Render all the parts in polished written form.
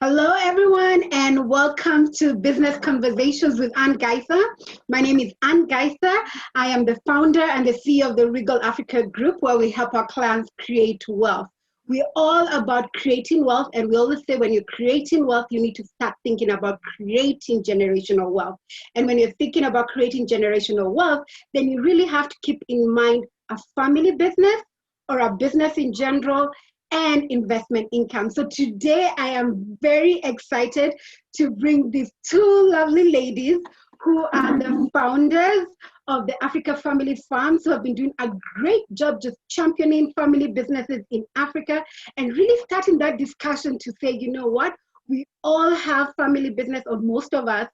Hello, everyone, and welcome to Business Conversations with Gaitha. My name is Gaitha. I am the founder and the CEO of the Regal Africa Group, where we help our clients create wealth. We're all about creating wealth, and we always say when you're creating wealth, you need to start thinking about creating generational wealth. And when you're thinking about creating generational wealth, then you really have to keep in mind a family business or a business in general and investment income. So today I am very excited to bring these two lovely ladies who are the founders of the Africa Family Farms, who have been doing a great job just championing family businesses in Africa and really starting that discussion to say, you know what, we all have family business, or most of us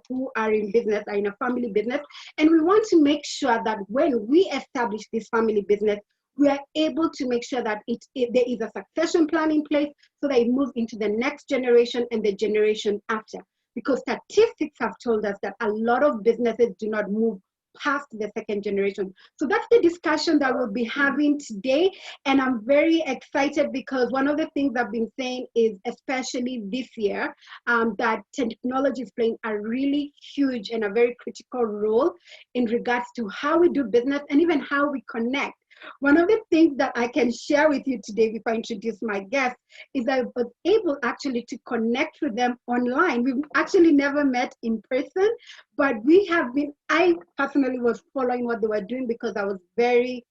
who are in business are in a family business. And we want to make sure that when we establish this family business, we are able to make sure that there is a succession plan in place so that it moves into the next generation and the generation after. Because statistics have told us that a lot of businesses do not move past the second generation. So that's the discussion that we'll be having today. And I'm very excited because one of the things I've been saying is, especially this year, that technology is playing a really huge and a very critical role in regards to how we do business and even how we connect. One of the things that I can share with you today before I introduce my guest is that I was able actually to connect with them online. We've actually never met in person, but I personally was following what they were doing because I was very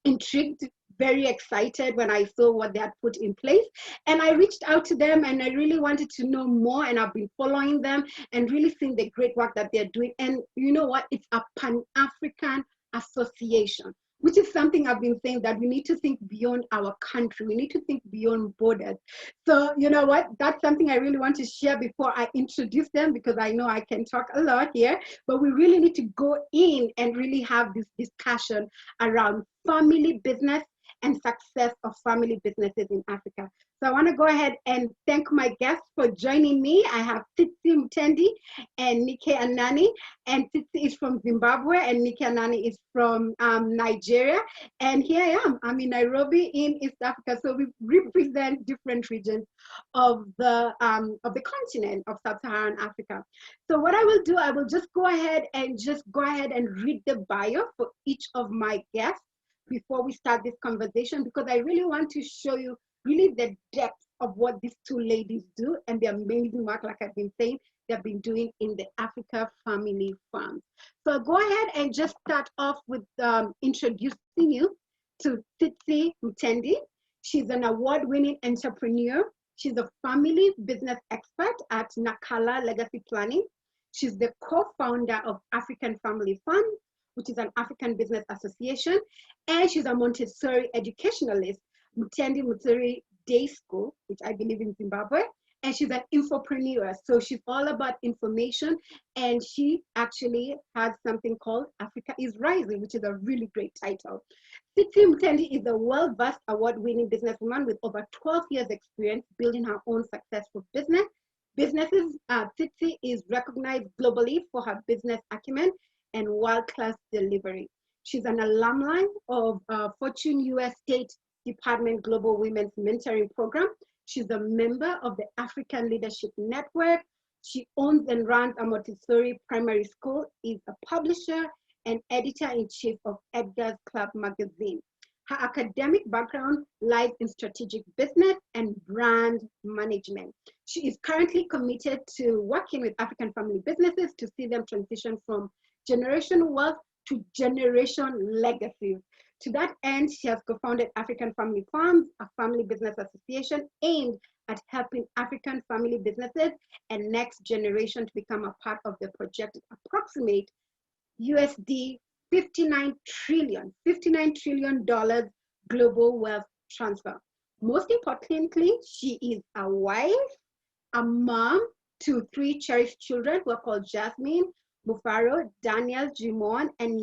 intrigued, very excited when I saw what they had put in place. And I reached out to them and I really wanted to know more, and I've been following them and really seeing the great work that they're doing. And you know what? It's a Pan-African association, which is something I've been saying, that we need to think beyond our country. We need to think beyond borders. So you know what? That's something I really want to share before I introduce them, because I know I can talk a lot here, but we really need to go in and really have this discussion around family business and success of family businesses in Africa. So I want to go ahead and thank my guests for joining me. I have Tsitsi Mutendi and Anani. And Tsitsi is from Zimbabwe and Anani is from Nigeria. And here I am. I'm in Nairobi in East Africa. So we represent different regions of the continent of Sub-Saharan Africa. So what I will do, I will just go ahead and read the bio for each of my guests before we start this conversation, because I really want to show you really the depth of what these two ladies do and the amazing work, like I've been saying, they've been doing in the Africa Family Farms. So I'll go ahead and just start off with introducing you to Tsitsi Mutendi. She's an award-winning entrepreneur. She's a family business expert at Nakala Legacy Planning. She's the co-founder of African Family Farms, which is an African business association, and she's a Montessori educationalist, Mutendi Montessori Day School, which I believe in Zimbabwe, and she's an infopreneur. So she's all about information, and she actually has something called Africa is Rising, which is a really great title. Tsitsi Mutendi is a well-versed award-winning businesswoman with over 12 years experience building her own successful businesses. Tsitsi is recognized globally for her business acumen and world-class delivery. She's an alumni of Fortune US State Department Global Women's Mentoring Program. She's a member of the African Leadership Network. She owns and runs a Montessori primary school, is a publisher and editor-in-chief of Edgar's Club magazine. Her academic background lies in strategic business and brand management. She is currently committed to working with African family businesses to see them transition from generational wealth to generation legacies. To that end, she has co-founded African Family Farms, a family business association aimed at helping African family businesses and next generation to become a part of the projected approximate USD $59 trillion global wealth transfer. Most importantly, she is a wife, a mom to 3 cherished children who are called Jasmine, Mufaro, Daniel, Jimon, and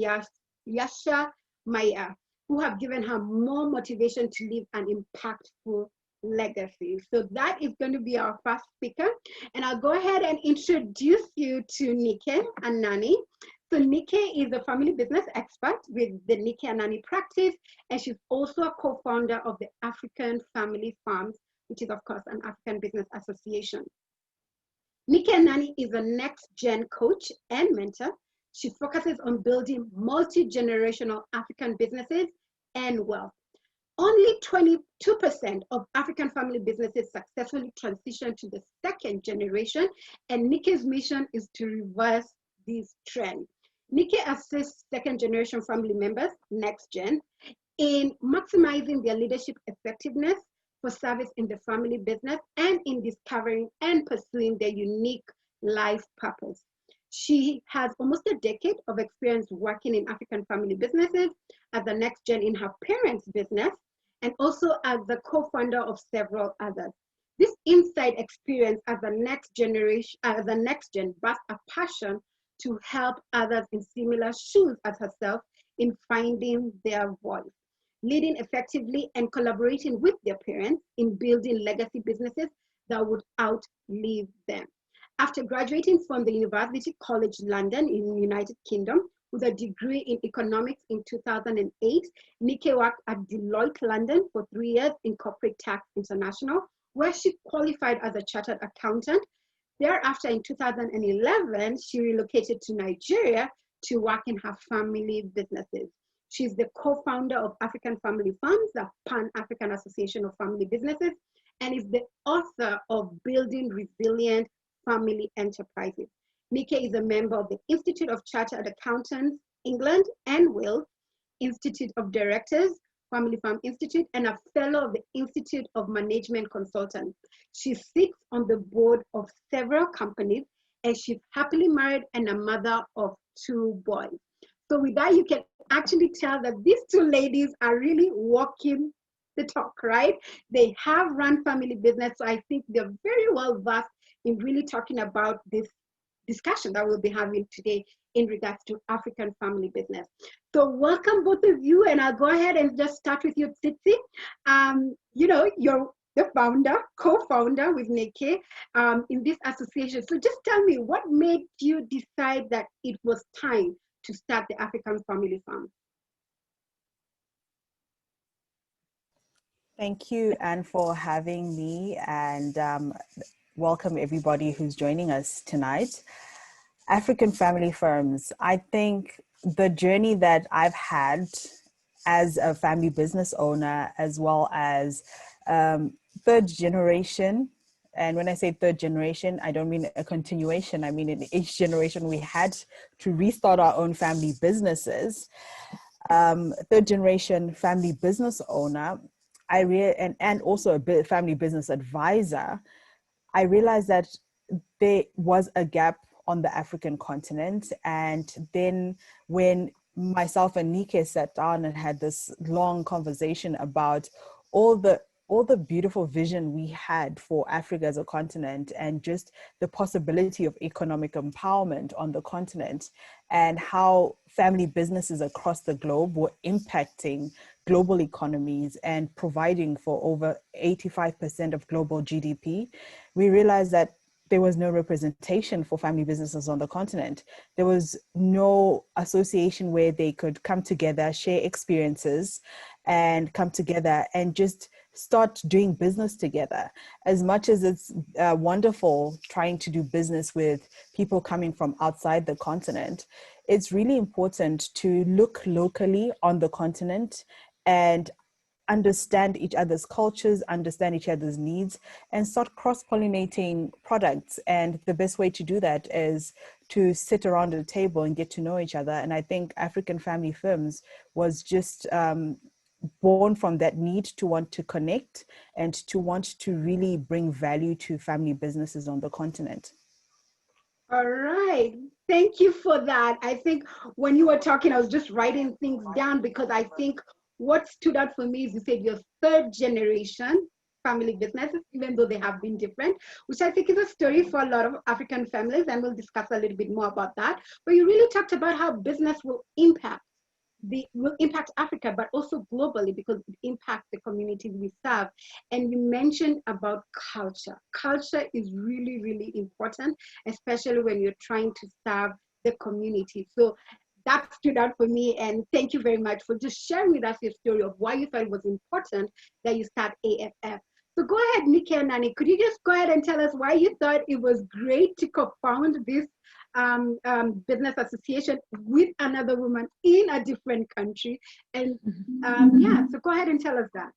Yasha Maya, who have given her more motivation to leave an impactful legacy. So that is going to be our first speaker. And I'll go ahead and introduce you to Anani. So is a family business expert with the Anani practice, and she's also a co-founder of the African Family Farms, which is, of course, an African Business Association. Nikki Anani is a next-gen coach and mentor. She focuses on building multi-generational African businesses and wealth. Only 22% of African family businesses successfully transition to the second generation, and Nikki's mission is to reverse this trend. Nikki assists second generation family members, next gen, in maximizing their leadership effectiveness for service in the family business and in discovering and pursuing their unique life purpose. She has almost a decade of experience working in African family businesses as a next gen in her parents' business and also as the co-founder of several others. This inside experience as a next generation, as a next gen, birthed a passion to help others in similar shoes as herself in finding their voice, leading effectively and collaborating with their parents in building legacy businesses that would outlive them. After graduating from the University College London in the United Kingdom with a degree in economics in 2008, Nikki worked at Deloitte London for 3 years in corporate tax international, where she qualified as a chartered accountant. Thereafter, in 2011, she relocated to Nigeria to work in her family businesses. She's the co-founder of African Family Farms, the Pan-African Association of Family Businesses, and is the author of Building Resilient Family Enterprises. Nikki is a member of the Institute of Chartered Accountants, England and Wales, Institute of Directors, Family Farm Institute, and a fellow of the Institute of Management Consultants. She sits on the board of several companies, and she's happily married and a mother of 2 boys. So with that, you can actually tell that these 2 ladies are really walking the talk, right? They have run family business, so I think they're very well versed in really talking about this discussion that we'll be having today in regards to African family business. So welcome both of you, and I'll go ahead and just start with you, Tsitsi. You know, you're the founder, co-founder with Nikki in this association. So just tell me, what made you decide that it was time to start the African Family Farm? Thank you, Anne, for having me, and welcome everybody who's joining us tonight. African family firms. I think the journey that I've had as a family business owner, as well as third generation, and when I say third generation, I don't mean a continuation. I mean, in each generation, we had to restart our own family businesses. Third generation family business owner, and also a family business advisor, I realized that there was a gap on the African continent. And then when myself and Nikki sat down and had this long conversation about all the beautiful vision we had for Africa as a continent, and just the possibility of economic empowerment on the continent, and how family businesses across the globe were impacting global economies and providing for over 85% of global GDP, we realized that there was no representation for family businesses on the continent. There was no association where they could come together, share experiences, and come together and just start doing business together. As much as it's wonderful trying to do business with people coming from outside the continent, it's really important to look locally on the continent and understand each other's cultures, understand each other's needs, and start cross-pollinating products. And the best way to do that is to sit around at a table and get to know each other. And I think African Family Firms was just born from that need to want to connect and to want to really bring value to family businesses on the continent. All right. Thank you for that. I think when you were talking, I was just writing things down, because I think what stood out for me is you said your third generation family businesses, even though they have been different, which I think is a story for a lot of African families, and we'll discuss a little bit more about that. But you really talked about how business will impact Africa, but also globally, because it impacts the communities we serve. And you mentioned about culture. Culture is really, really important, especially when you're trying to serve the community. So that stood out for me, and thank you very much for just sharing with us your story of why you thought it was important that you start AFF. So go ahead, Nikki and Nani. Could you just go ahead and tell us why you thought it was great to co-found this business association with another woman in a different country? And yeah, so go ahead and tell us that.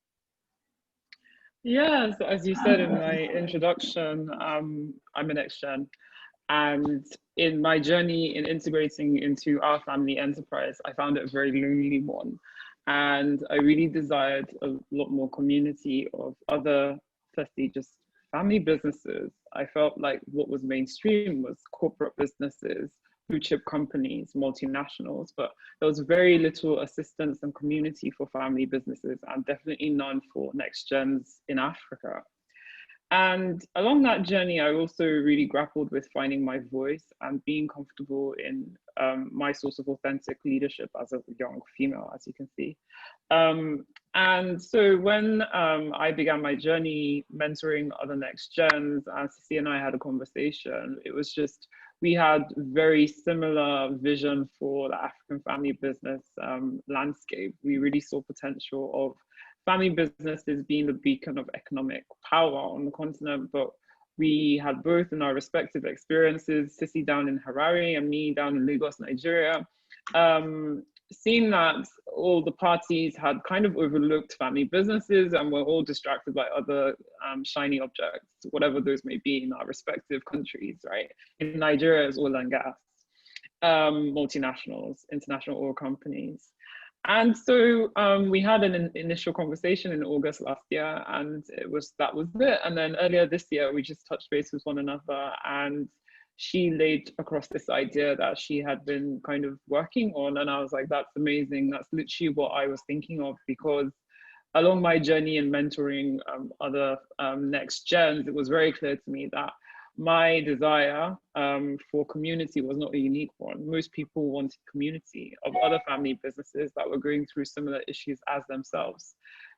Yeah, so as you said in my introduction, I'm an ex-gen, and in my journey in integrating into our family enterprise, I found it a very lonely one. And I really desired a lot more community of other, firstly, just family businesses. I felt like what was mainstream was corporate businesses, blue chip companies, multinationals, but there was very little assistance and community for family businesses, and definitely none for next gens in Africa. And along that journey, I also really grappled with finding my voice and being comfortable in my source of authentic leadership as a young female, as you can see. And so when I began my journey mentoring other next gens, and Tsitsi and I had a conversation, it was just, we had very similar vision for the African family business landscape. We really saw potential of family businesses being the beacon of economic power on the continent, but we had both in our respective experiences, Tsitsi down in Harare and me down in Lagos, Nigeria, seen that all the parties had kind of overlooked family businesses and were all distracted by other shiny objects, whatever those may be in our respective countries, right? In Nigeria, it's oil and gas, multinationals, international oil companies. And so we had an initial conversation in August last year, and that was it. And then earlier this year, we just touched base with one another, and she laid across this idea that she had been kind of working on. And I was like, that's amazing. That's literally what I was thinking of, because along my journey in mentoring other next gens, it was very clear to me that my desire for community was not a unique one. Most people wanted community of other family businesses that were going through similar issues as themselves.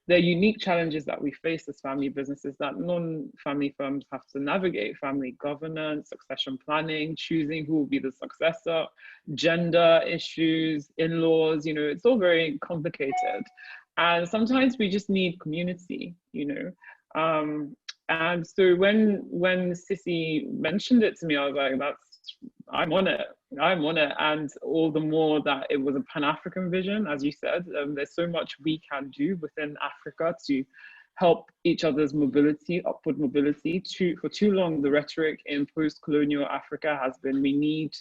There are unique challenges that we face as family businesses that non-family firms have to navigate: family governance, succession planning, choosing who will be the successor, gender issues, in-laws, you know, it's all very complicated. And sometimes we just need community, you know. And so when Tsitsi mentioned it to me, I was like, I'm on it. And all the more that it was a Pan-African vision, as you said, there's so much we can do within Africa to help each other's mobility, upward mobility. For too long, the rhetoric in post-colonial Africa has been, we need,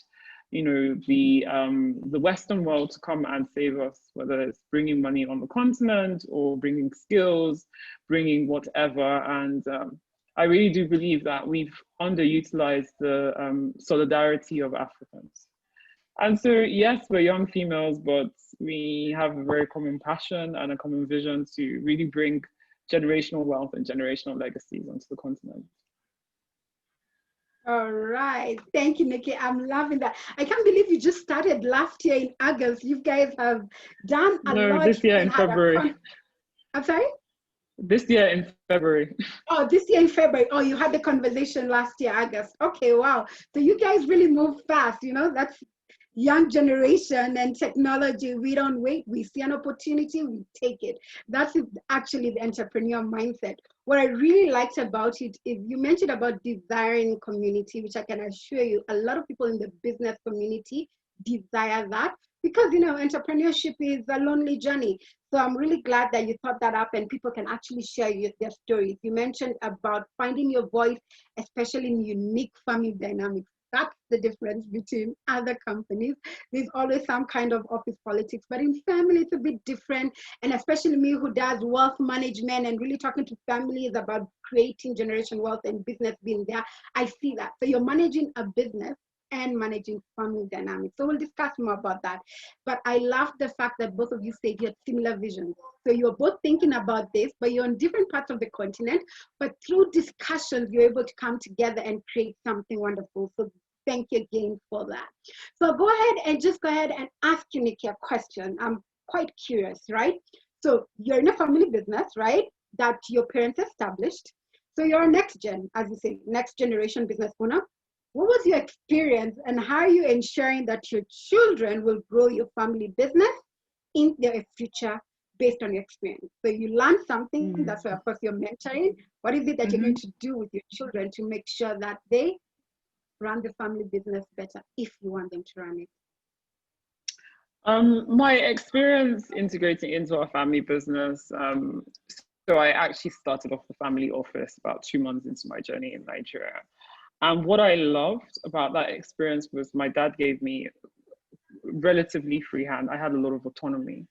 you know, the Western world to come and save us, whether it's bringing money on the continent or bringing skills, bringing whatever. And I really do believe that we've underutilized the solidarity of Africans. And so, yes, we're young females, but we have a very common passion and a common vision to really bring generational wealth and generational legacies onto the continent. All right. Thank you, Nikki. I'm loving that. I can't believe you just started last year in August. You guys have done a lot. No, this year in February. I'm sorry? This year in February. Oh, this year in February. Oh, you had the conversation last year, August. Okay, wow. So you guys really move fast, you know, that's young generation and technology. We don't wait. We see an opportunity, we take it. That's actually the entrepreneur mindset. What I really liked about it is you mentioned about desiring community, which I can assure you, a lot of people in the business community desire that, because, you know, entrepreneurship is a lonely journey. So I'm really glad that you thought that up and people can actually share their stories. You mentioned about finding your voice, especially in unique family dynamics. That's the difference between other companies. There's always some kind of office politics, but in family, it's a bit different. And especially me who does wealth management and really talking to families about creating generation wealth and business being there, I see that. So you're managing a business and managing family dynamics. So we'll discuss more about that. But I love the fact that both of you said you had similar visions. So you're both thinking about this, but you're on different parts of the continent, but through discussions, you're able to come together and create something wonderful. So thank you again for that. So go ahead and ask you, Nikki, a question. I'm quite curious, right? So you're in a family business, right? That your parents established. So you're a next gen, as you say, next generation business owner. What was your experience and how are you ensuring that your children will grow your family business in their future based on your experience. So you learn something, that's why of course you're mentoring. What is it that you're going to do with your children to make sure that they run the family business better if you want them to run it? My experience integrating into our family business, so I actually started off the family office about 2 months into my journey in Nigeria. And what I loved about that experience was my dad gave me relatively free hand. I had a lot of autonomy.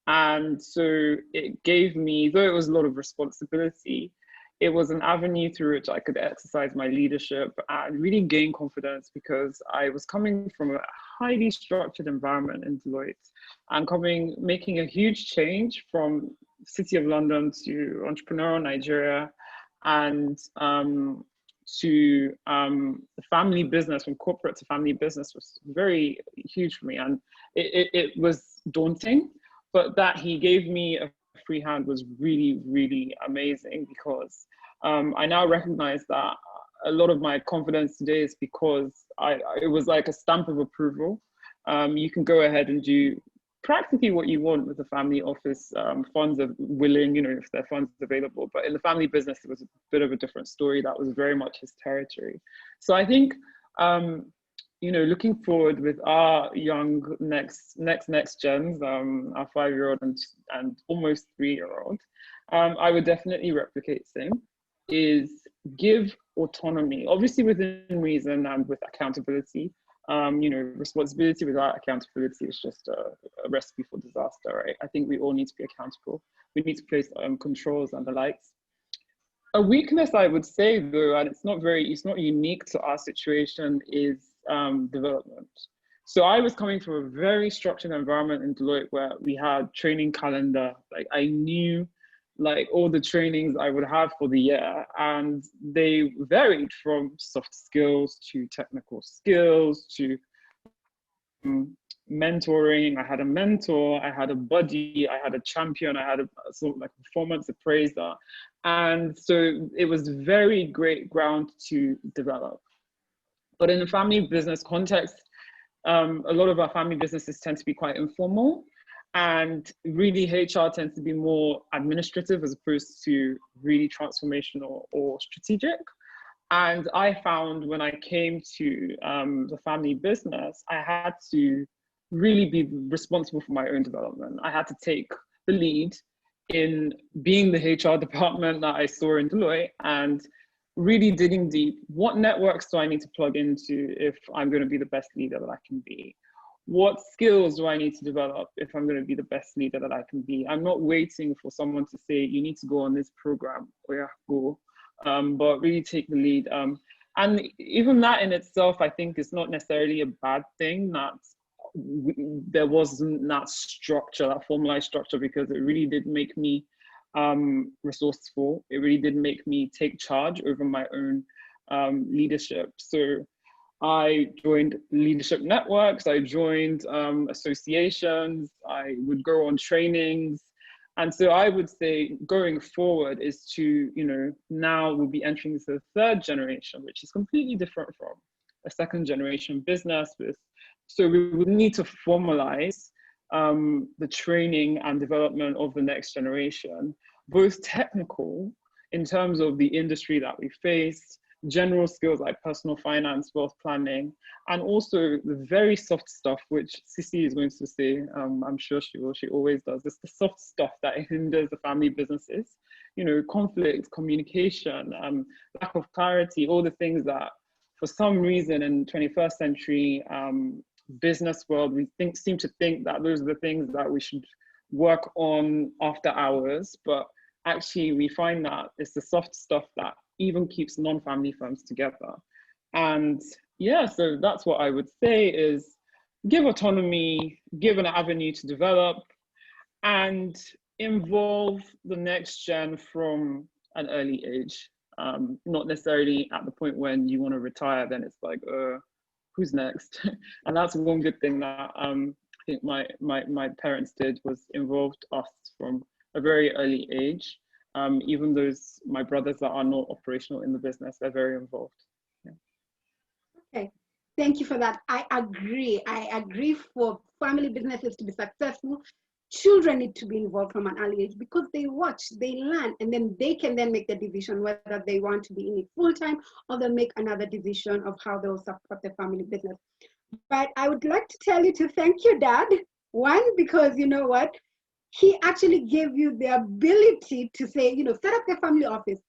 And so it gave me, though it was a lot of responsibility, it was an avenue through which I could exercise my leadership and really gain confidence, because I was coming from a highly structured environment in Deloitte and making a huge change from City of London to entrepreneurial Nigeria, and to the family business, from corporate to family business, was very huge for me. And it was daunting, but that he gave me a free hand was really, really amazing, because I now recognize that a lot of my confidence today is because it was like a stamp of approval. You can go ahead and do practically what you want with the family office. Funds are willing, if there are funds available. But in the family business, it was a bit of a different story. That was very much his territory. So I think, looking forward with our young next gens, our 5-year-old and almost 3-year-old, I would definitely replicate same, is give autonomy, obviously within reason and with accountability. Responsibility without accountability is just a recipe for disaster, right? I think we all need to be accountable. We need to place controls and the likes. A weakness, I would say, though, and it's not unique to our situation, is development. So I was coming from a very structured environment in Deloitte where we had training calendar. Like I knew all the trainings I would have for the year, and they varied from soft skills to technical skills to mentoring. I had a mentor, I had a buddy, I had a champion, I had a sort of like performance appraiser. And so it was very great ground to develop. But in the family business context, a lot of our family businesses tend to be quite informal. And really, HR tends to be more administrative as opposed to really transformational or strategic. And I found when I came to the family business, I had to really be responsible for my own development. I had to take the lead in being the HR department that I saw in Deloitte and really digging deep. What networks do I need to plug into if I'm going to be the best leader that I can be? What skills do I need to develop if I'm going to be the best leader that I can be? I'm not waiting for someone to say, you need to go on this program, or yeah, go, but really take the lead. And even that in itself, I think is not necessarily a bad thing, that there wasn't that structure, that formalized structure, because it really did make me resourceful. It really did make me take charge over my own leadership. So I joined leadership networks, I joined associations, I would go on trainings. And so I would say going forward is to, now we'll be entering into the third generation, which is completely different from a second generation business. So we would need to formalize the training and development of the next generation, both technical in terms of the industry that we face, general skills like personal finance, wealth planning, and also the very soft stuff, which Tsitsi is going to say, I'm sure she will, she always does. It's the soft stuff that hinders the family businesses, conflict, communication, lack of clarity, all the things that for some reason in 21st century business world, we seem to think that those are the things that we should work on after hours, but actually we find that it's the soft stuff that even keeps non-family firms together. And yeah, so that's what I would say is give autonomy, give an avenue to develop, and involve the next gen from an early age. Not necessarily at the point when you want to retire, then it's like, who's next? And that's one good thing that I think my parents did, was involved us from a very early age. Even those, my brothers that are not operational in the business, they're very involved. Yeah. Okay, thank you for that. I agree for family businesses to be successful. children need to be involved from an early age because they watch, they learn, and then they can then make the decision whether they want to be in it full time or they'll make another decision of how they'll support the family business. But I would like to tell you to thank your dad. One, because you know what? He actually gave you the ability to say, set up the family office.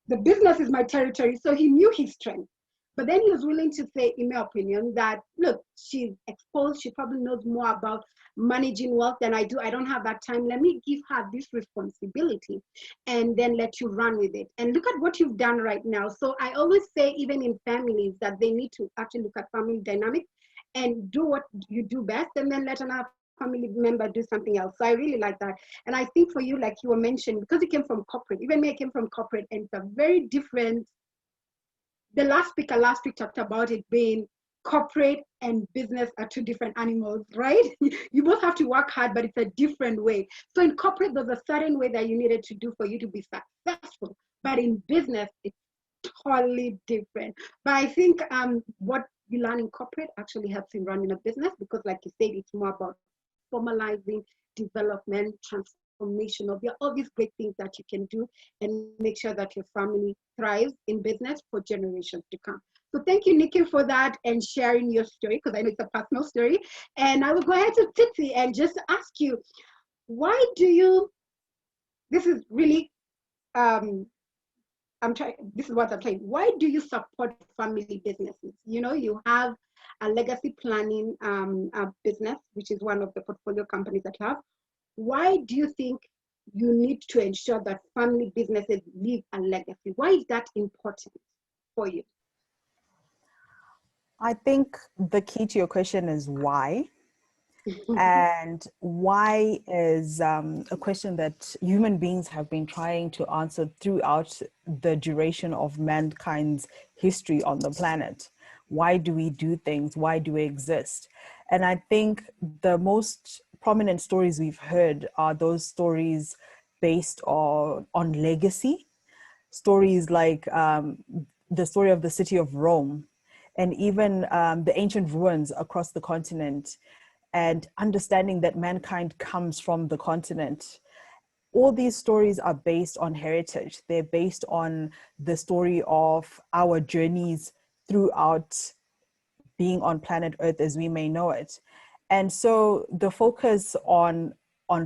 The business is my territory. So he knew his strength. But then he was willing to say, in my opinion, that look, she's exposed. She probably knows more about managing wealth than I do. I don't have that time. Let me give her this responsibility and then let you run with it. And look at what you've done right now. So I always say, even in families, that they need to actually look at family dynamics and do what you do best, and then let another family member do something else. So I really like that. And I think for you, like you were mentioning, because you came from corporate, even me, I came from corporate, and it's a very different. The last speaker talked about it being corporate and business are two different animals, right? You both have to work hard, but it's a different way. So in corporate, there's a certain way that you needed to do for you to be successful. But in business, it's totally different. But I think what you learn in corporate actually helps in running a business because, like you said, it's more about formalizing, development, transformational. There are all these great things that you can do and make sure that your family thrives in business for generations to come. So thank you, Nikki, for that and sharing your story, because I know it's a personal story. And I will go ahead to Tsitsi and just ask you, why do you, this is really, this is what I'm saying. Why do you support family businesses? You have a legacy planning business, which is one of the portfolio companies that you have. Why do you think you need to ensure that family businesses leave a legacy? Why is that important for you? I think the key to your question is why. And why is a question that human beings have been trying to answer throughout the duration of mankind's history on the planet. Why do we do things? Why do we exist? And I think the most prominent stories we've heard are those stories based on legacy. Stories like the story of the city of Rome, and even the ancient ruins across the continent, and understanding that mankind comes from the continent. All these stories are based on heritage. They're based on the story of our journeys throughout being on planet Earth as we may know it. And so the focus on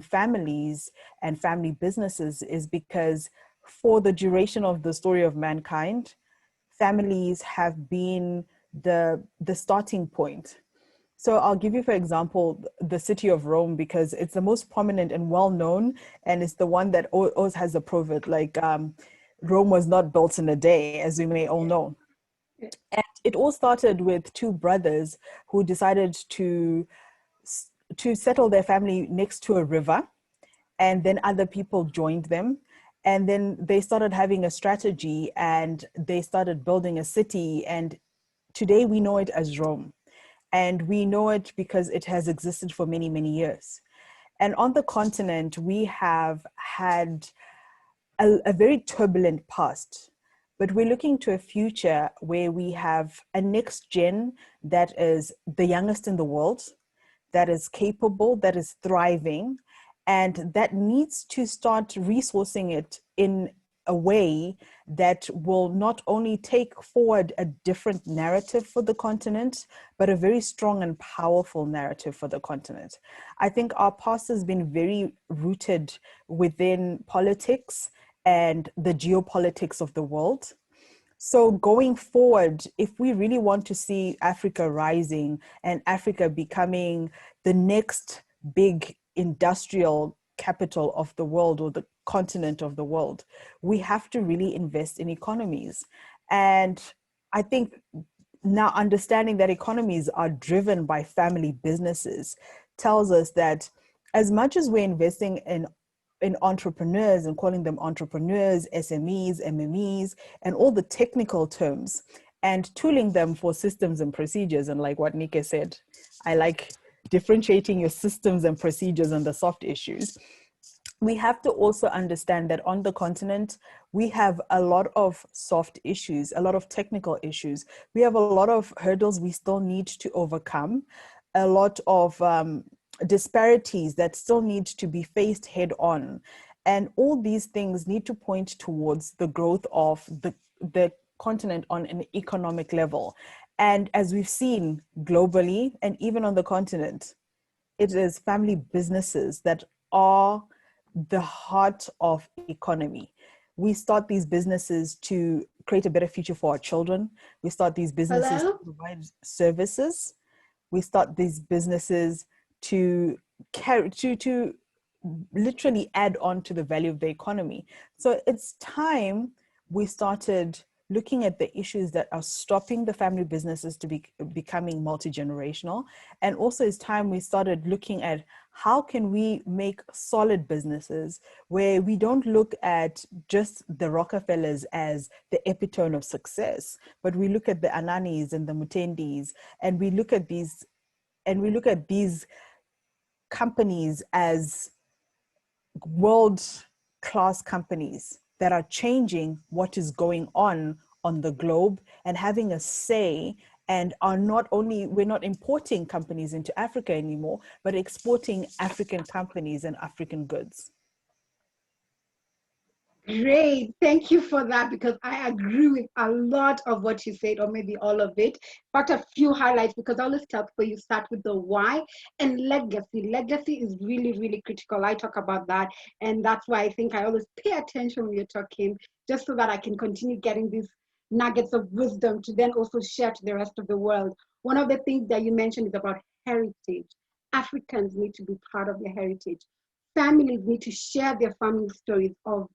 families and family businesses is because for the duration of the story of mankind, families have been the starting point. So I'll give you, for example, the city of Rome, because it's the most prominent and well-known, and it's the one that always has a proverb, like Rome was not built in a day, as we may all know. And it all started with two brothers who decided to settle their family next to a river, and then other people joined them. And then they started having a strategy and they started building a city. And today we know it as Rome. And we know it because it has existed for many, many years. And on the continent, we have had a very turbulent past, but we're looking to a future where we have a next gen that is the youngest in the world, that is capable, that is thriving, and that needs to start resourcing it in a way that will not only take forward a different narrative for the continent, but a very strong and powerful narrative for the continent. I think our past has been very rooted within politics and the geopolitics of the world. So going forward, if we really want to see Africa rising and Africa becoming the next big industrial capital of the world, or the continent of the world, we have to really invest in economies. And I think now understanding that economies are driven by family businesses tells us that as much as we're investing in entrepreneurs and calling them entrepreneurs, SMEs, MMEs, and all the technical terms, and tooling them for systems and procedures. And like what Nike said, I like differentiating your systems and procedures and the soft issues. We have to also understand that on the continent, we have a lot of soft issues, a lot of technical issues. We have a lot of hurdles we still need to overcome, a lot of disparities that still need to be faced head on. And all these things need to point towards the growth of the continent on an economic level. And as we've seen globally and even on the continent, it is family businesses that are the heart of economy. We start these businesses to create a better future for our children. We start these businesses Hello? to provide services. We start these businesses to carry to literally add on to the value of the economy. So it's time we started looking at the issues that are stopping the family businesses to be becoming multi-generational. And also it's time we started looking at how can we make solid businesses where we don't look at just the Rockefellers as the epitome of success, but we look at the Ananis and the Mutendis, and we look at these companies as world-class companies that are changing what is going on the globe and having a say, and are not only, we're not importing companies into Africa anymore, but exporting African companies and African goods. Great, thank you for that, because I agree with a lot of what you said, or maybe all of it, but a few highlights, because I always tell people you start with the why and legacy. Legacy is really, really critical. I talk about that, and that's why I think I always pay attention when you're talking, just so that I can continue getting these nuggets of wisdom to then also share to the rest of the world. One of the things that you mentioned is about heritage. Africans need to be proud of their heritage. Families need to share their family stories of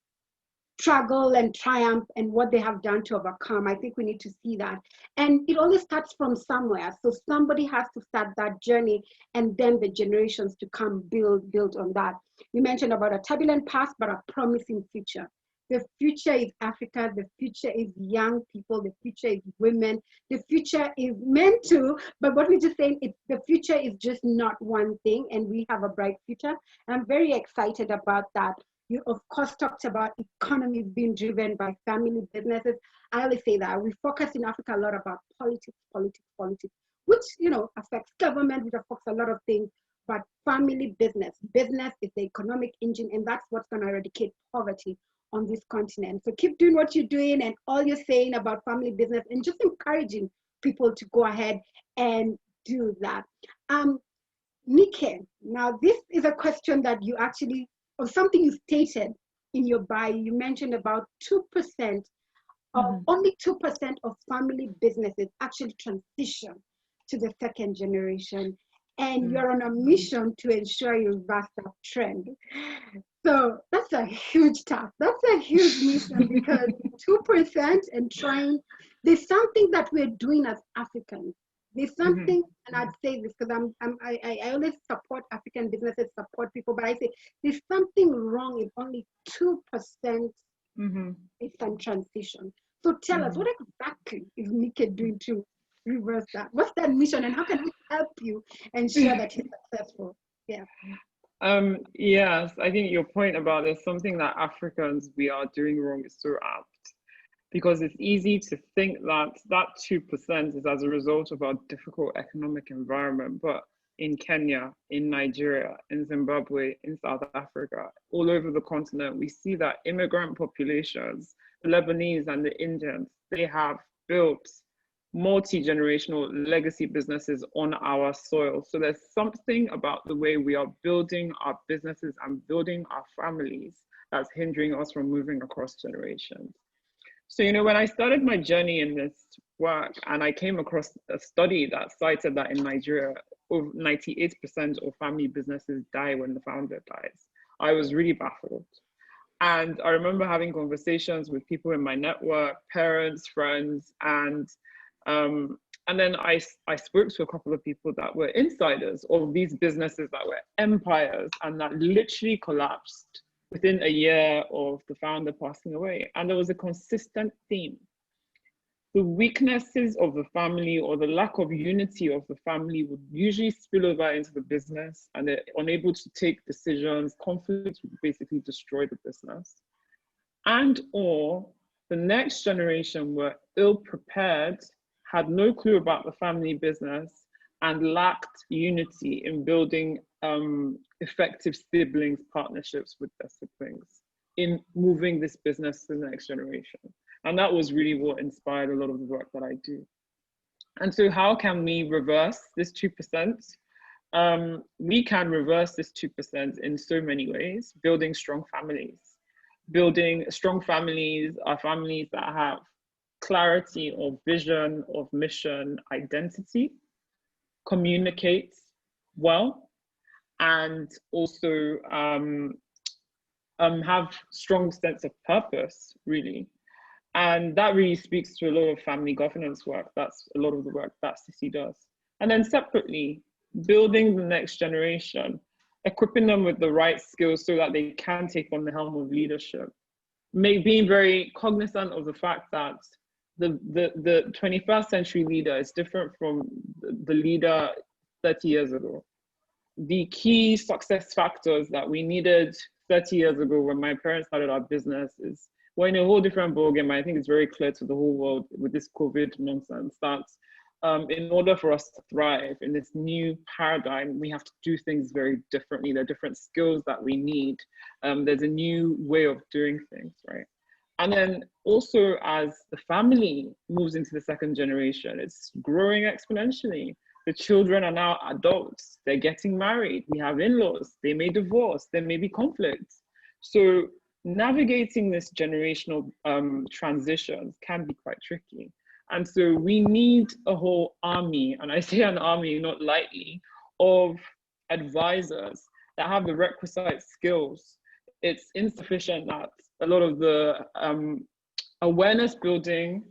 struggle and triumph and what they have done to overcome. I think we need to see that. And it always starts from somewhere. So somebody has to start that journey, and then the generations to come build on that. You mentioned about a turbulent past, but a promising future. The future is Africa. The future is young people. The future is women. The future is men too. But what we're just saying is the future is just not one thing, and we have a bright future. I'm very excited about that. You, of course, talked about economies being driven by family businesses. I always say that we focus in Africa a lot about politics, which, affects government, which affects a lot of things. But family business is the economic engine, and that's what's going to eradicate poverty on this continent. So keep doing what you're doing and all you're saying about family business, and just encouraging people to go ahead and do that. Nike, now this is a question that you actually, or something you stated in your bio. You mentioned about 2% of, only 2% of family businesses actually transition to the second generation. And you're on a mission to ensure you reverse that trend. So that's a huge task. That's a huge mission, because 2% and trying, there's something that we're doing as Africans. There's something, and I'd say this because I always support African businesses, support people, but I say there's something wrong if only 2% is on transition. So tell us, what exactly is Nike doing to reverse that? What's that mission, and how can we help you ensure that you're successful? Yeah. Yes, I think your point about there's something that Africans we are doing wrong is so apt, because it's easy to think that that 2% is as a result of our difficult economic environment. But in Kenya, in Nigeria, in Zimbabwe, in South Africa, all over the continent, we see that immigrant populations, the Lebanese and the Indians, they have built multi-generational legacy businesses on our soil. So there's something about the way we are building our businesses and building our families that's hindering us from moving across generations. So, when I started my journey in this work, and I came across a study that cited that in Nigeria, over 98% of family businesses die when the founder dies, I was really baffled. And I remember having conversations with people in my network, parents, friends, and then I spoke to a couple of people that were insiders of these businesses that were empires and that literally collapsed within a year of the founder passing away. And there was a consistent theme. The weaknesses of the family, or the lack of unity of the family, would usually spill over into the business, and they're unable to take decisions. Conflict would basically destroy the business. And or the next generation were ill prepared, had no clue about the family business, and lacked unity in building effective siblings partnerships with their siblings in moving this business to the next generation. And that was really what inspired a lot of the work that I do. And so how can we reverse this 2%? We can reverse this 2% in so many ways. Building strong families. Building strong families are families that have clarity of vision, of mission, identity, communicate well, and also have strong sense of purpose, really. And that really speaks to a lot of family governance work. That's a lot of the work that Tsitsi does. And then separately, building the next generation, equipping them with the right skills so that they can take on the helm of leadership. Being very cognizant of the fact that the 21st century leader is different from the leader 30 years ago. The key success factors that we needed 30 years ago when my parents started our business is, we're in a whole different ballgame. I think it's very clear to the whole world with this COVID nonsense that in order for us to thrive in this new paradigm, we have to do things very differently. There are different skills that we need. There's a new way of doing things, right? And then also as the family moves into the second generation, it's growing exponentially. The children are now adults, they're getting married, we have in-laws, they may divorce, there may be conflicts. So navigating this generational transitions can be quite tricky. And so we need a whole army, and I say an army not lightly, of advisors that have the requisite skills. It's insufficient that a lot of the awareness building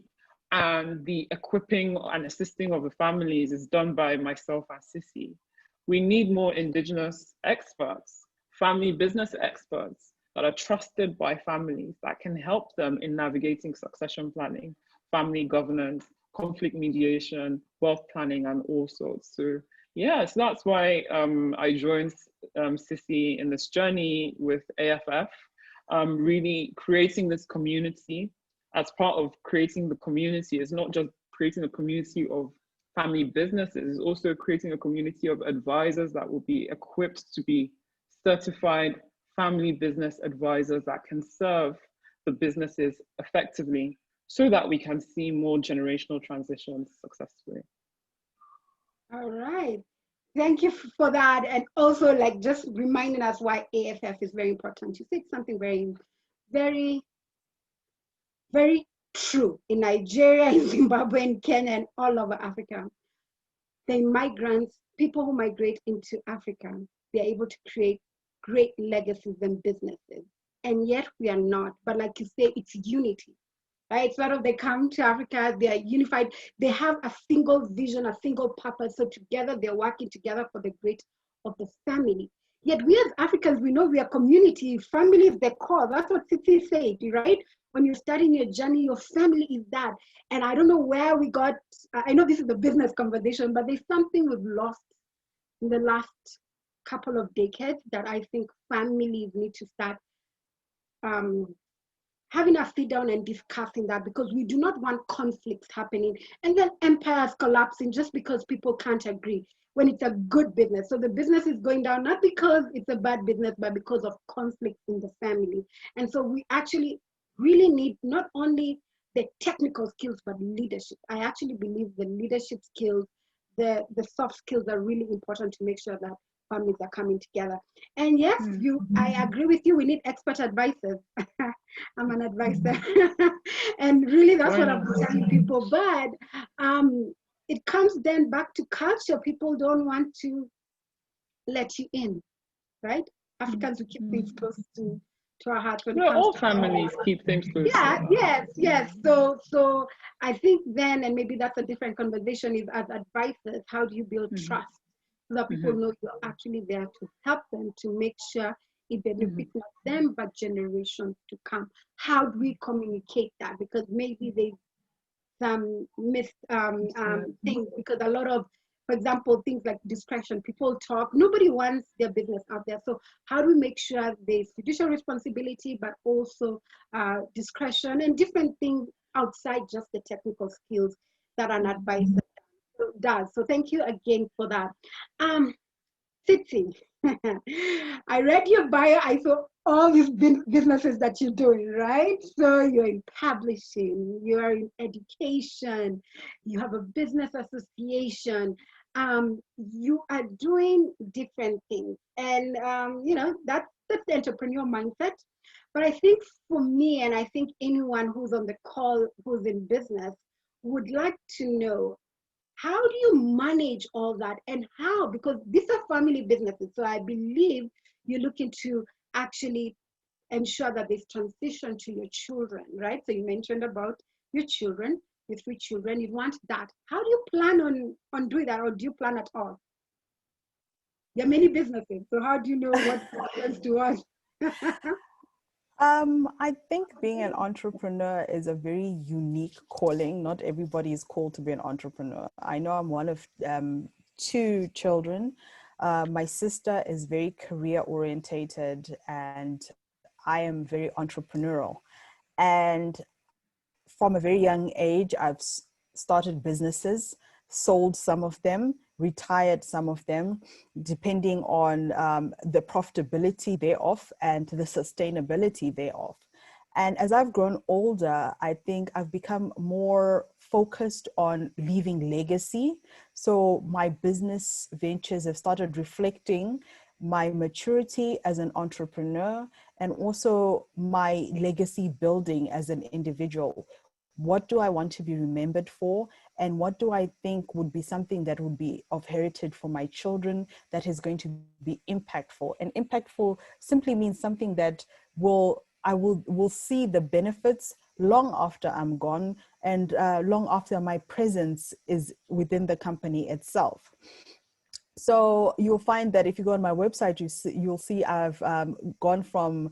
and the equipping and assisting of the families is done by myself and Tsitsi. We need more indigenous experts, family business experts that are trusted by families that can help them in navigating succession planning, family governance, conflict mediation, wealth planning, and all sorts. So yeah, so that's why I joined Tsitsi in this journey with AFF, really creating this community. As part of creating the community, it's not just creating a community of family businesses, it's also creating a community of advisors that will be equipped to be certified family business advisors that can serve the businesses effectively so that we can see more generational transitions successfully. All right. Thank you for that. And also like just reminding us why AFF is very important. You said something very, very, very true in Nigeria, in Zimbabwe, in Kenya, and all over Africa. The migrants, people who migrate into Africa, they're able to create great legacies and businesses. And yet we are not. But like you say, it's unity, right? Sort of they come to Africa, they are unified, they have a single vision, a single purpose. So together they're working together for the great of the family. Yet we as Africans, we know we are community, family is the core. That's what Tsitsi said, right? When you're starting your journey, your family is that. And I don't know where we got, I know this is a business conversation, but there's something we've lost in the last couple of decades that I think families need to start having a sit down and discussing that, because we do not want conflicts happening and then empires collapsing just because people can't agree when it's a good business. So the business is going down, not because it's a bad business, but because of conflicts in the family. And so we actually really need not only the technical skills, but leadership. I actually believe the leadership skills, the soft skills are really important to make sure that families are coming together. And yes, I agree with you, we need expert advisors. I'm an advisor. And really that's what I'm telling people. But it comes then back to culture. People don't want to let you in, right? Africans, we keep things close to our heart. When all families keep things close. Yeah, yes. So I think then, and maybe that's a different conversation, is as advisors, how do you build trust so that people know you're actually there to help them, to make sure it benefits not them, but generations to come. How do we communicate that? Because maybe there's some missed things, because a lot of, for example, things like discretion, people talk, nobody wants their business out there. So how do we make sure there's fiduciary responsibility, but also discretion and different things outside just the technical skills that an advisor does. So thank you again for that. Tsitsi, I read your bio. I saw all these businesses that you're doing, right? So you're in publishing, you are in education, you have a business association. You are doing different things, and that's the entrepreneur mindset. But I think for me, and I think anyone who's on the call who's in business would like to know, how do you manage all that, and how, because these are family businesses, so I believe you're looking to actually ensure that there's transition to your children, right? So you mentioned about your children, your 3 children, you want that. How do you plan on doing that, or do you plan at all? There are many businesses, so how do you know what happens to us? I think being an entrepreneur is a very unique calling. Not everybody is called to be an entrepreneur. I know I'm one of 2 children. My sister is very career orientated, and I am very entrepreneurial. And from a very young age, I've started businesses, sold some of them, retired some of them, depending on the profitability thereof and the sustainability thereof. And as I've grown older, I think I've become more focused on leaving legacy. So my business ventures have started reflecting my maturity as an entrepreneur and also my legacy building as an individual. What do I want to be remembered for? And what do I think would be something that would be of heritage for my children that is going to be impactful? And impactful simply means something that will see the benefits long after I'm gone, and long after my presence is within the company itself. So you'll find that if you go on my website, you'll see I've gone from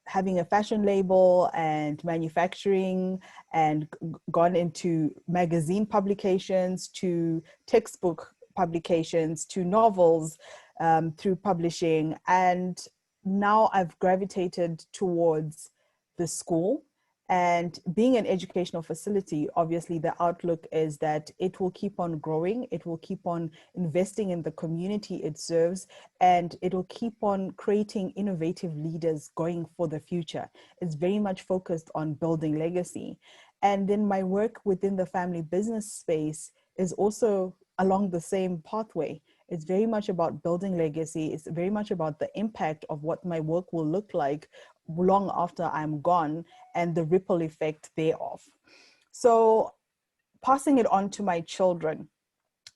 having a fashion label and manufacturing, and gone into magazine publications, to textbook publications, to novels, through publishing. And now I've gravitated towards the school. And being an educational facility, obviously the outlook is that it will keep on growing, it will keep on investing in the community it serves, and it will keep on creating innovative leaders going for the future. It's very much focused on building legacy. And then my work within the family business space is also along the same pathway. It's very much about building legacy. It's very much about the impact of what my work will look like long after I'm gone, and the ripple effect thereof. So passing it on to my children,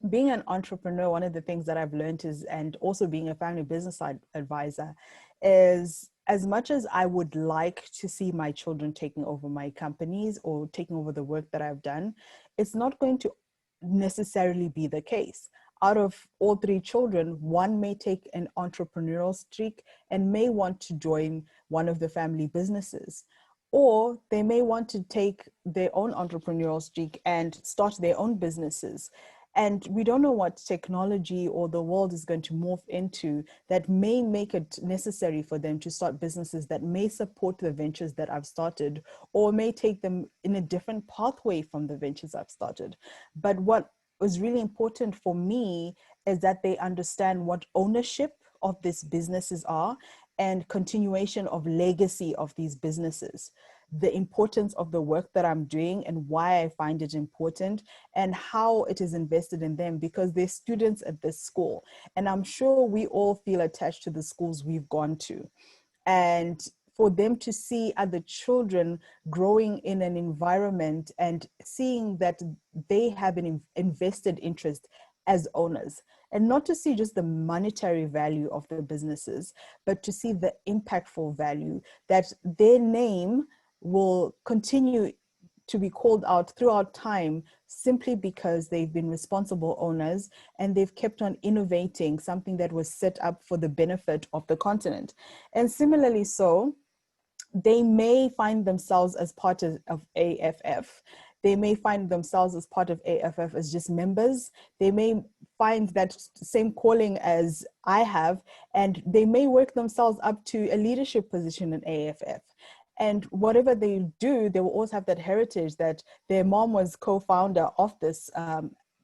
being an entrepreneur, one of the things that I've learned is, and also being a family business advisor, is as much as I would like to see my children taking over my companies or taking over the work that I've done, it's not going to necessarily be the case. Out of all 3 children, one may take an entrepreneurial streak and may want to join one of the family businesses, or they may want to take their own entrepreneurial streak and start their own businesses. And we don't know what technology or the world is going to morph into that may make it necessary for them to start businesses that may support the ventures that I've started, or may take them in a different pathway from the ventures I've started. But what was really important for me is that they understand what ownership of these businesses are, and continuation of legacy of these businesses, the importance of the work that I'm doing and why I find it important, and how it is invested in them, because they're students at this school. And I'm sure we all feel attached to the schools we've gone to. And for them to see other children growing in an environment and seeing that they have an invested interest as owners, and not to see just the monetary value of the businesses, but to see the impactful value, that their name will continue to be called out throughout time, simply because they've been responsible owners and they've kept on innovating something that was set up for the benefit of the continent. And similarly so, they may find themselves as part of AFF. They may find themselves as part of AFF as just members. They may find that same calling as I have, and they may work themselves up to a leadership position in AFF. And whatever they do, they will always have that heritage that their mom was co-founder of this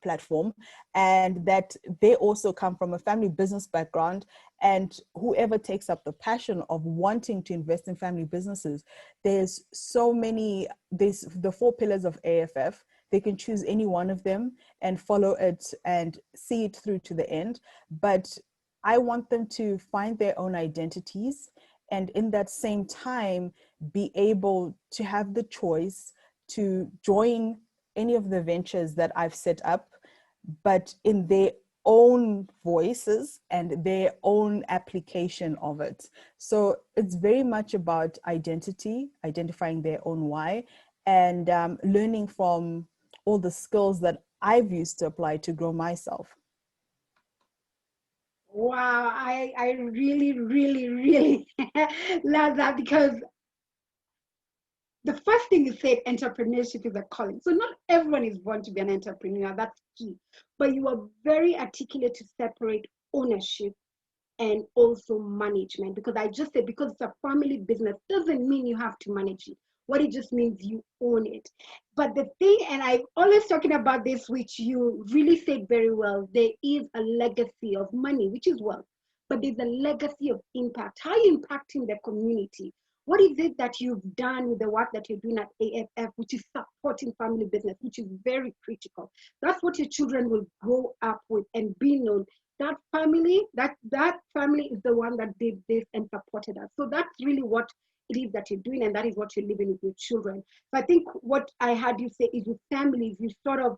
platform, and that they also come from a family business background. And whoever takes up the passion of wanting to invest in family businesses, there's the 4 pillars of AFF. They can choose any one of them and follow it and see it through to the end. But I want them to find their own identities, and in that same time, be able to have the choice to join any of the ventures that I've set up, but in their own voices and their own application of it. So it's very much about identity, identifying their own why, and learning from all the skills that I've used to apply to grow myself. Wow, I really, really, really love that, because the first thing you said, entrepreneurship is a calling. So not everyone is born to be an entrepreneur, that's key. But you are very articulate to separate ownership and also management, because I just said, because it's a family business doesn't mean you have to manage it. What it just means, you own it. But the thing, and I'm always talking about this, which you really said very well, there is a legacy of money, which is wealth, but there's a legacy of impact. How are you impacting the community? What is it that you've done with the work that you're doing at AFF, which is supporting family business, which is very critical? That's what your children will grow up with and be known. That family is the one that did this and supported us. So that's really what it is that you're doing, and that is what you're living with your children. So I think what I had you say is, with families, you sort of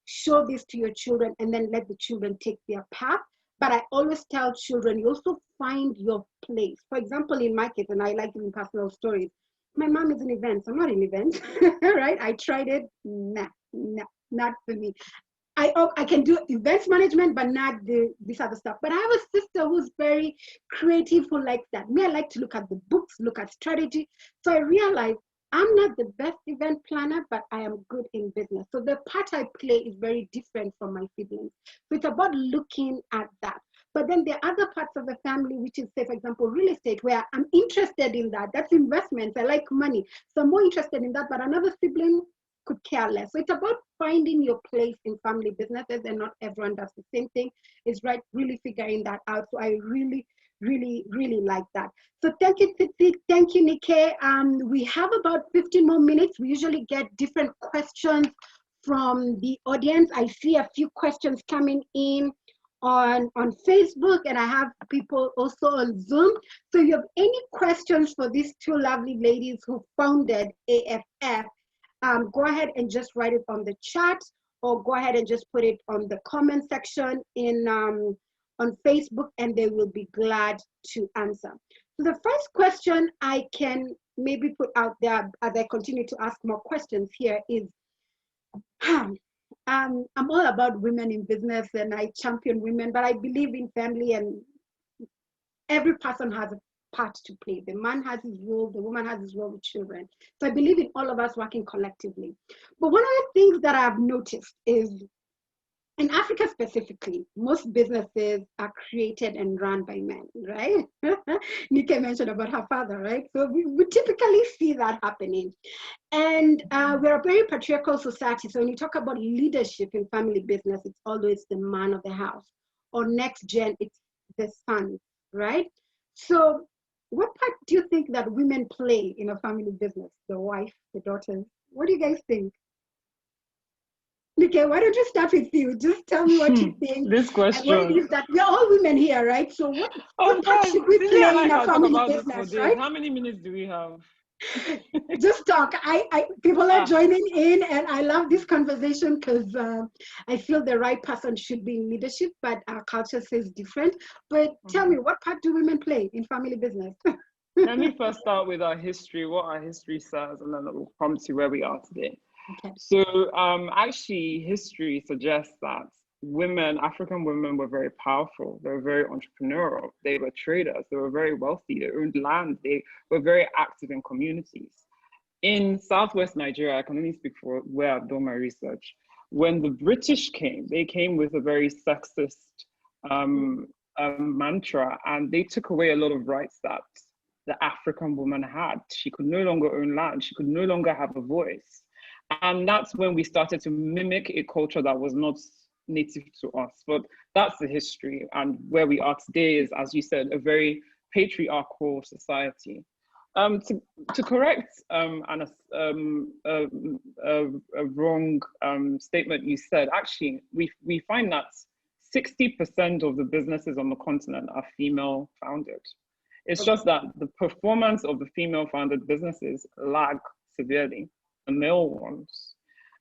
show this to your children and then let the children take their path. But I always tell children, you also find your place. For example, in my case, and I like giving personal stories, my mom is in events. I'm not in events, right? I tried it, nah, not for me. I can do events management, but not this other stuff. But I have a sister who's very creative, who likes that. Me, I like to look at the books, look at strategy. So I realized I'm not the best event planner, but I am good in business. So the part I play is very different from my siblings. So it's about looking at that. But then there are other parts of the family, which is, say, for example, real estate, where I'm interested in that. That's investments. I like money. So I'm more interested in that, but another sibling could care less. So it's about finding your place in family businesses, and not everyone does the same thing. It's right, really figuring that out. So I really, really, really like that. So thank you, Tsitsi. Thank you, Nike. We have about 15 more minutes. We usually get different questions from the audience. I see a few questions coming in on Facebook, and I have people also on Zoom. So if you have any questions for these 2 lovely ladies who founded AFF, go ahead and just write it on the chat, or go ahead and just put it on the comment section in on Facebook, and they will be glad to answer. So the first question I can maybe put out there as I continue to ask more questions here is, I'm all about women in business, and I champion women, but I believe in family, and every person has a part to play. The man has his role, the woman has his role with children. So I believe in all of us working collectively. But one of the things that I've noticed is, in Africa specifically, most businesses are created and run by men, right? Nike mentioned about her father, right? So we typically see that happening. And we're a very patriarchal society. So when you talk about leadership in family business, it's always the man of the house. Or next gen, it's the son, right? So what part do you think that women play in a family business? The wife, the daughters? What do you guys think? Okay, why don't you start with you? Just tell me what you think. This question. And what it is that we're all women here, right? So what part God, should we play in a family business, right? How many minutes do we have? Just talk. People are joining in, and I love this conversation, because I feel the right person should be in leadership, but our culture says different. But tell me, what part do women play in family business? Let me first start with our history, what our history says, and then we'll come to where we are today. Okay. So actually, history suggests that African women were very powerful. They were very entrepreneurial. They were traders. They were very wealthy. They owned land. They were very active in communities. In Southwest Nigeria, I can only speak for where I've done my research. When the British came, they came with a very sexist mantra, and they took away a lot of rights that the African woman had. She could no longer own land. She could no longer have a voice. And that's when we started to mimic a culture that was not native to us. But that's the history. And where we are today is, as you said, a very patriarchal society. To correct a wrong statement you said, actually, we find that 60% of the businesses on the continent are female founded. It's just that the performance of the female founded businesses lag severely the male ones.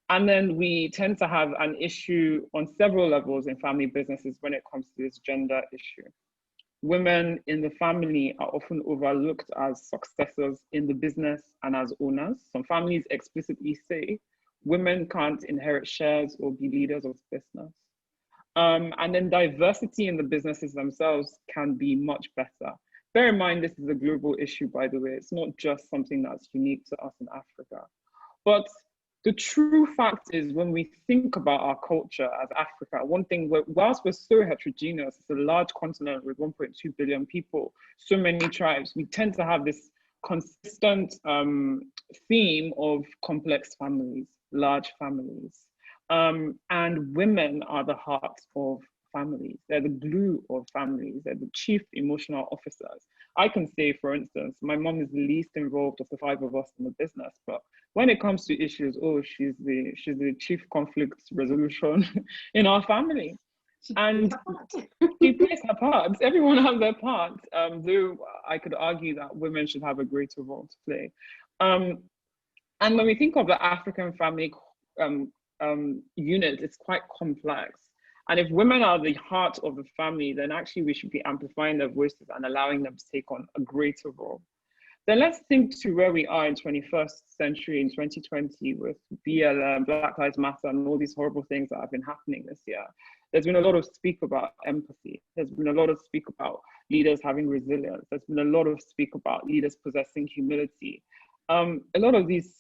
And then we tend to have an issue on several levels in family businesses when it comes to this gender issue. Women in the family are often overlooked as successors in the business and as owners. Some families explicitly say women can't inherit shares or be leaders of business. And then diversity in the businesses themselves can be much better. Bear in mind, this is a global issue, by the way. It's not just something that's unique to us in Africa. But the true fact is, when we think about our culture as Africa, one thing, whilst we're so heterogeneous, it's a large continent with 1.2 billion people, so many tribes, we tend to have this consistent theme of complex families, large families. And women are the heart of families. They're the glue of families. They're the chief emotional officers. I can say, for instance, my mom is the least involved of the 5 of us in the business, but when it comes to issues, oh, she's the chief conflict resolution in our family. And she plays her part. Everyone has their part, though I could argue that women should have a greater role to play. And when we think of the African family unit, it's quite complex. And if women are the heart of the family, then actually we should be amplifying their voices and allowing them to take on a greater role. Then let's think to where we are in 21st century, in 2020, with BLM, Black Lives Matter, and all these horrible things that have been happening this year. There's been a lot of speak about empathy. There's been a lot of speak about leaders having resilience. There's been a lot of speak about leaders possessing humility. A lot of these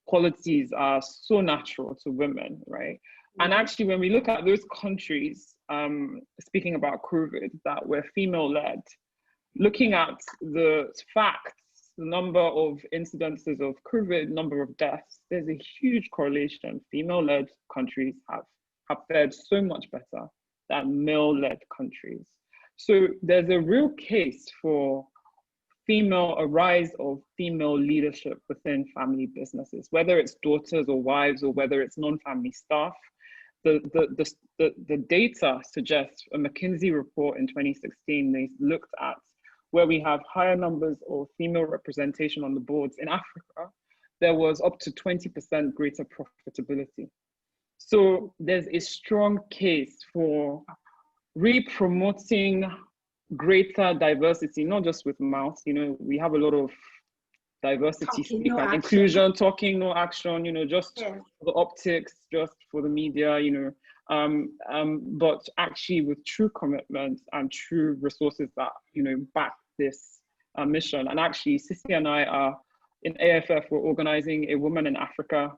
qualities are so natural to women, right? And actually, when we look at those countries, speaking about COVID, that were female-led, looking at the facts, the number of incidences of COVID, number of deaths, there's a huge correlation. Female-led countries have fared so much better than male-led countries. So there's a real case for a rise of female leadership within family businesses, whether it's daughters or wives or whether it's non-family staff. The data suggests, a McKinsey report in 2016, they looked at where we have higher numbers of female representation on the boards in Africa, there was up to 20% greater profitability. So there's a strong case for re-promoting greater diversity, not just with mouth. You know, we have a lot of diversity speak and inclusion, talking, no action, you know, just for the optics, just for the media, you know, but actually with true commitment and true resources that, you know, back this mission. And actually, Tsitsi and I are in AFF, we're organizing a Women in Africa,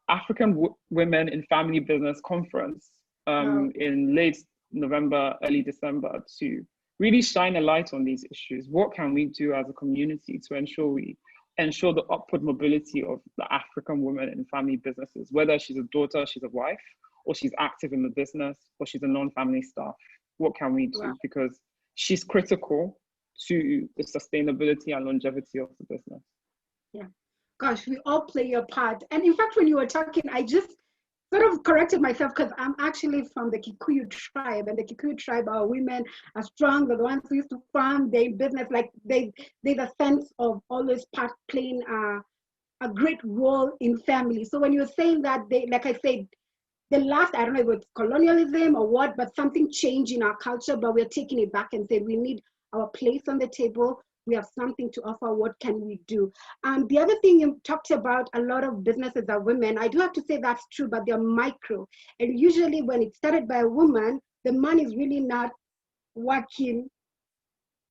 African Women in Family Business Conference in late November, early December, to really shine a light on these issues. What can we do as a community to ensure the upward mobility of the African woman in family businesses, whether she's a daughter, she's a wife, or she's active in the business, or she's a non-family staff? What can we do? Because she's critical to the sustainability and longevity of the business. Yeah, gosh, we all play a part. And in fact, when you were talking, I just sort of corrected myself, because I'm actually from the Kikuyu tribe, and the Kikuyu tribe, our women are strong. They're the ones who used to farm, they business, like there's a sense of always playing a great role in family. So when you're saying that, they, like I said, the last, I don't know if it's colonialism or what, but something changed in our culture, but we're taking it back and saying we need our place on the table. We have something to offer. What can we do? The other thing you talked about, a lot of businesses are women. I do have to say that's true, but they're micro. And usually when it's started by a woman, the man is really not working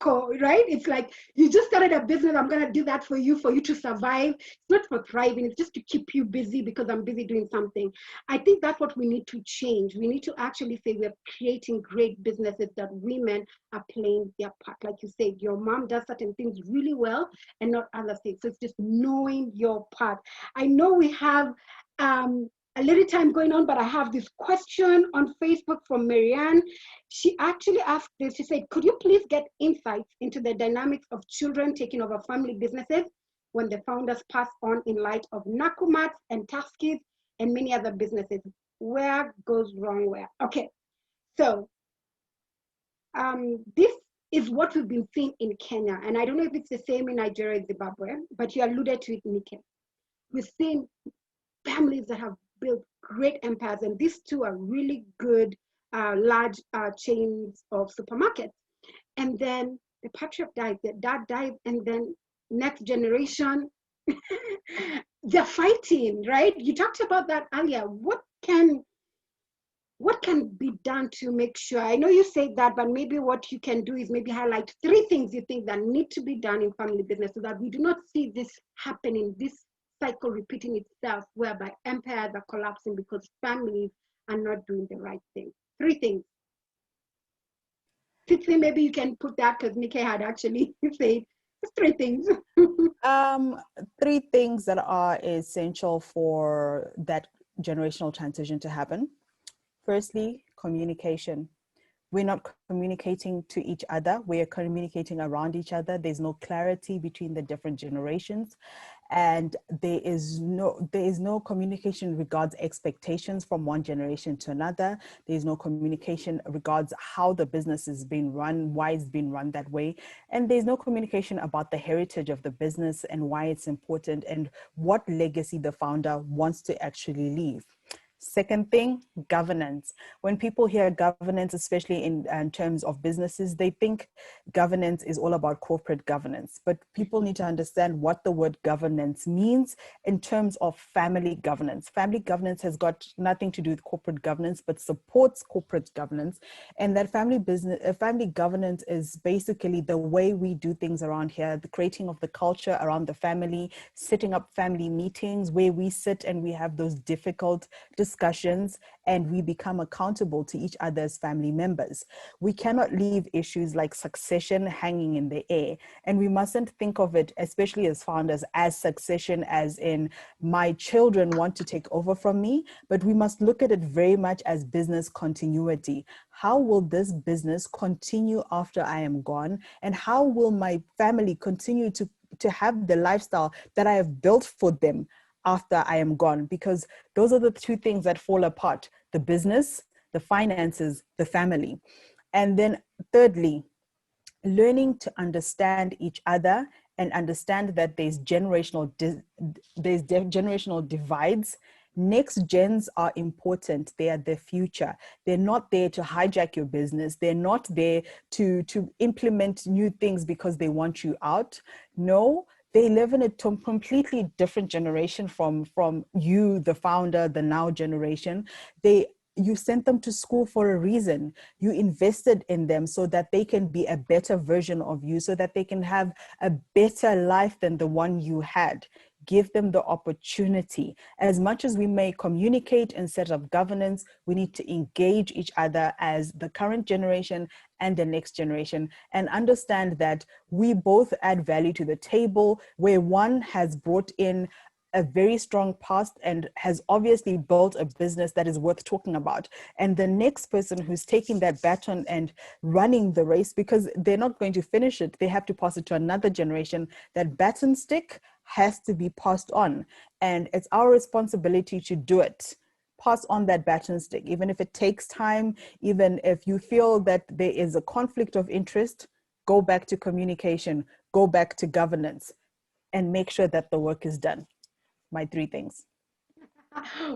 right? It's like you just started a business. I'm gonna do that for you to survive. It's not for thriving. It's just to keep you busy because I'm busy doing something. I think that's what we need to change. We need to actually say we're creating great businesses that women are playing their part. Like you said, your mom does certain things really well and not other things. So it's just knowing your part. I know we have a little time going on, but I have this question on Facebook from Marianne. She actually asked this. She said, could you please get insights into the dynamics of children taking over family businesses when the founders pass on in light of Nakumats and Taskis and many other businesses? Where goes wrong where? Okay, so this is what we've been seeing in Kenya. And I don't know if it's the same in Nigeria and Zimbabwe, but you alluded to it, Nike. We've seen families that have built great empires, and these two are really good, large chains of supermarkets. And then the patriarch dies, the dad dies, and then next generation, they're fighting, right? You talked about that earlier. What can be done to make sure? I know you said that, but maybe what you can do is maybe highlight 3 things you think that need to be done in family business so that we do not see this happening, this cycle repeating itself, whereby empires are collapsing because families are not doing the right thing. 3 things. Tsitsi, maybe you can put that because Nike had actually said 3 things. 3 things that are essential for that generational transition to happen. Firstly, communication. We're not communicating to each other. We're communicating around each other. There's no clarity between the different generations. And there is no communication regards expectations from one generation to another. There's no communication regards how the business is being run, why it's being run that way. And there's no communication about the heritage of the business and why it's important and what legacy the founder wants to actually leave. Second thing, governance. When people hear governance, especially in terms of businesses, they think governance is all about corporate governance. But people need to understand what the word governance means in terms of family governance. Family governance has got nothing to do with corporate governance, but supports corporate governance. And that family governance is basically the way we do things around here, the creating of the culture around the family, setting up family meetings where we sit and we have those difficult discussions and we become accountable to each other's family members. We cannot leave issues like succession hanging in the air, and we mustn't think of it, especially as founders, as succession as in my children want to take over from me, but we must look at it very much as business continuity. How will this business continue after I am gone, and how will my family continue to have the lifestyle that I have built for them after I am gone? Because those are the 2 things that fall apart: the business, the finances, the family. And then thirdly, learning to understand each other and understand that there's generational divides. Next gens are important. They are the future. They're not there to hijack your business. They're not there to implement new things because they want you out. No, they live in a completely different generation from you, the founder, the now generation. You sent them to school for a reason. You invested in them so that they can be a better version of you, so that they can have a better life than the one you had. Give them the opportunity. As much as we may communicate and set up governance, we need to engage each other as the current generation and the next generation, and understand that we both add value to the table, where one has brought in a very strong past and has obviously built a business that is worth talking about. And the next person who's taking that baton and running the race, because they're not going to finish it, they have to pass it to another generation. That baton stick has to be passed on. And it's our responsibility to do it. Pass on that baton stick, even if it takes time, even if you feel that there is a conflict of interest, go back to communication, go back to governance, and make sure that the work is done. My 3 things.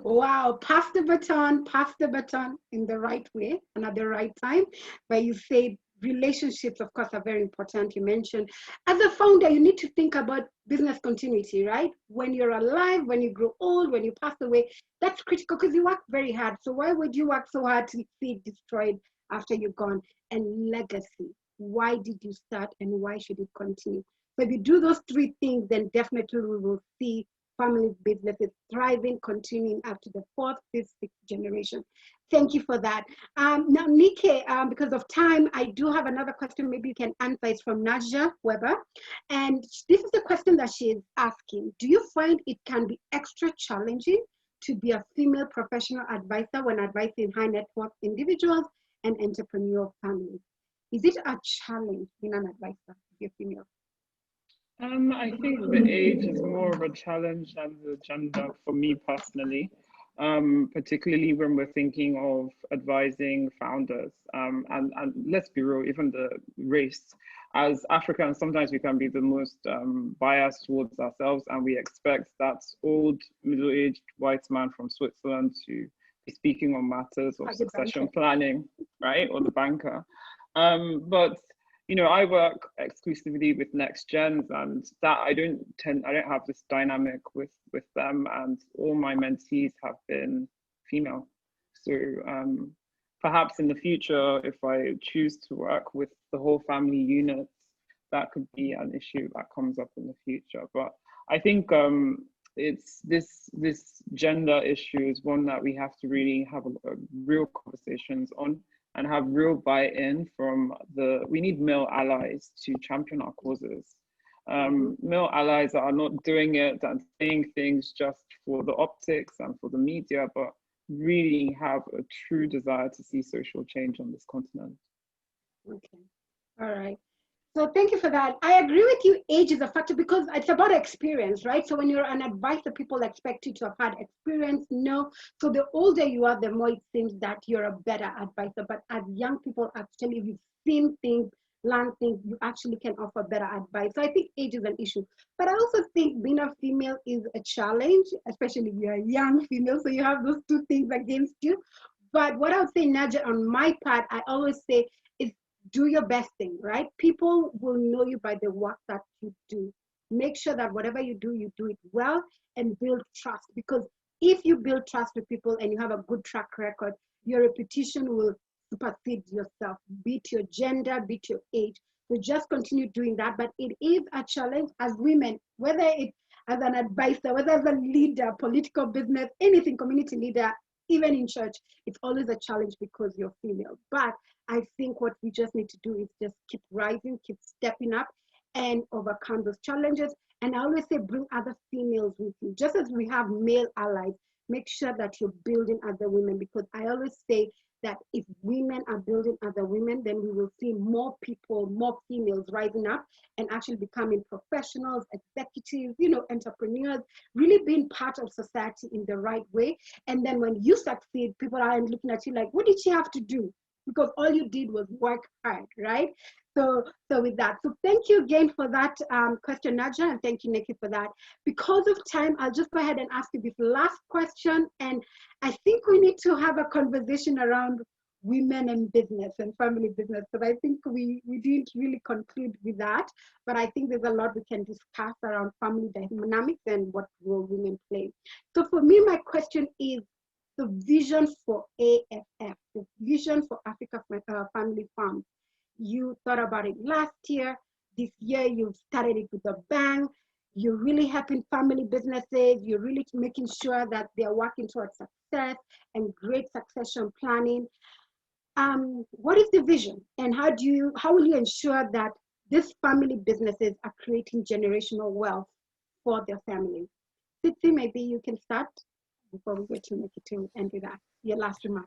Wow, pass the baton in the right way and at the right time. Where you say relationships, of course, are very important. You mentioned as a founder, you need to think about business continuity, right? When you're alive, when you grow old, when you pass away, that's critical because you work very hard. So why would you work so hard to see it destroyed after you're gone? And legacy. Why did you start and why should it continue? So if you do those three things, then definitely we will see family businesses thriving, continuing up to the fourth, fifth, sixth generation. Thank you for that. Now, Nike, because of time, I do have another question. Maybe you can answer. It's from Naja Weber. And this is the question that she is asking. Do you find it can be extra challenging to be a female professional advisor when advising high net worth individuals and entrepreneurial families? Is it a challenge being an advisor to be a female? I think the age is more of a challenge than the gender for me personally, particularly when we're thinking of advising founders. And let's be real, even the race. As Africans, sometimes we can be the most biased towards ourselves, and we expect that old middle-aged white man from Switzerland to be speaking on matters of succession planning, right? Or the banker. But you know, I work exclusively with next gens, and that I don't have this dynamic with them, and all my mentees have been female. So perhaps in the future, if I choose to work with the whole family unit, that could be an issue that comes up in the future. But I think it's this gender issue is one that we have to really have a real conversations on, and have real buy-in from we need male allies to champion our causes. Male allies are not doing it and saying things just for the optics and for the media, but really have a true desire to see social change on this continent. Okay, all right. So thank you for that. I agree with you, age is a factor because it's about experience, right? So when you're an advisor, people expect you to have had experience. No, so the older you are, the more it seems that you're a better advisor. But as young people, actually, you've seen things, learned things, you actually can offer better advice. So I think age is an issue. But I also think being a female is a challenge, especially if you're a young female. So you have those two things against you. But what I would say, Naja, on my part, I always say, do your best thing, right? People will know you by the work that you do. Make sure that whatever you do it well and build trust. Because if you build trust with people and you have a good track record, your reputation will supersede yourself, be it your gender, be it your age. So just continue doing that. But it is a challenge as women, whether it's as an advisor, whether as a leader, political business, anything, community leader, even in church, it's always a challenge because you're female. But I think what we just need to do is just keep rising, keep stepping up and overcome those challenges. And I always say, bring other females with you. Just as we have male allies, make sure that you're building other women, because I always say that if women are building other women, then we will see more people, more females rising up and actually becoming professionals, executives, entrepreneurs, really being part of society in the right way. And then when you succeed, people aren't looking at you like, what did she have to do? Because all you did was work hard, right? So with that, so thank you again for that question, Naja, and thank you, Nikki, for that. Because of time, I'll just go ahead and ask you this last question. And I think we need to have a conversation around women and business and family business. But I think we didn't really conclude with that. But I think there's a lot we can discuss around family dynamics and what role women play. So for me, my question is, the vision for AFF, the vision for Africa Family Farms. You thought about it last year. This year, you started it with a bang. You're really helping family businesses. You're really making sure that they're working towards success and great succession planning. What is the vision, and how will you ensure that these family businesses are creating generational wealth for their families? Tsitsi, maybe you can start before we get to make it to end with that. Your last remark.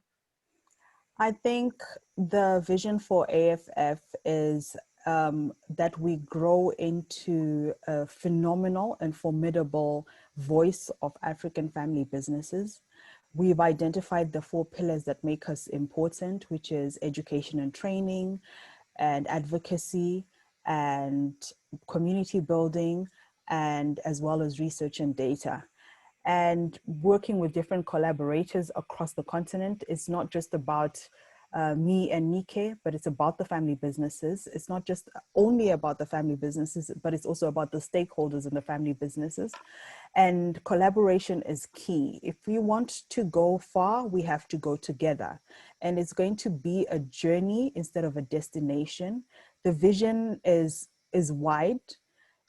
I think the vision for AFF is that we grow into a phenomenal and formidable voice of African family businesses. We've identified the 4 pillars that make us important, which is education and training, and advocacy, and community building, and as well as research and data. And working with different collaborators across the continent is not just about me and Nike, but it's about the family businesses. It's not just only about the family businesses, but it's also about the stakeholders in the family businesses. And collaboration is key. If we want to go far, we have to go together. And it's going to be a journey instead of a destination. the vision is wide.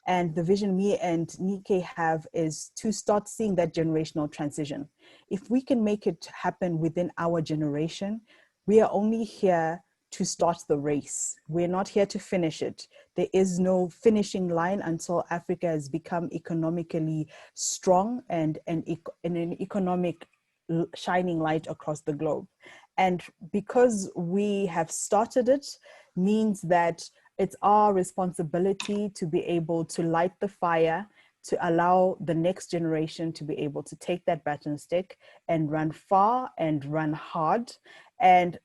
And the vision me and Nike have is to start seeing that generational transition. If we can make it happen within our generation, we are only here to start the race. We're not here to finish it. There is no finishing line until Africa has become economically strong and an economic shining light across the globe. And because we have started it, means that it's our responsibility to be able to light the fire, to allow the next generation to be able to take that baton stick and run far and run hard. And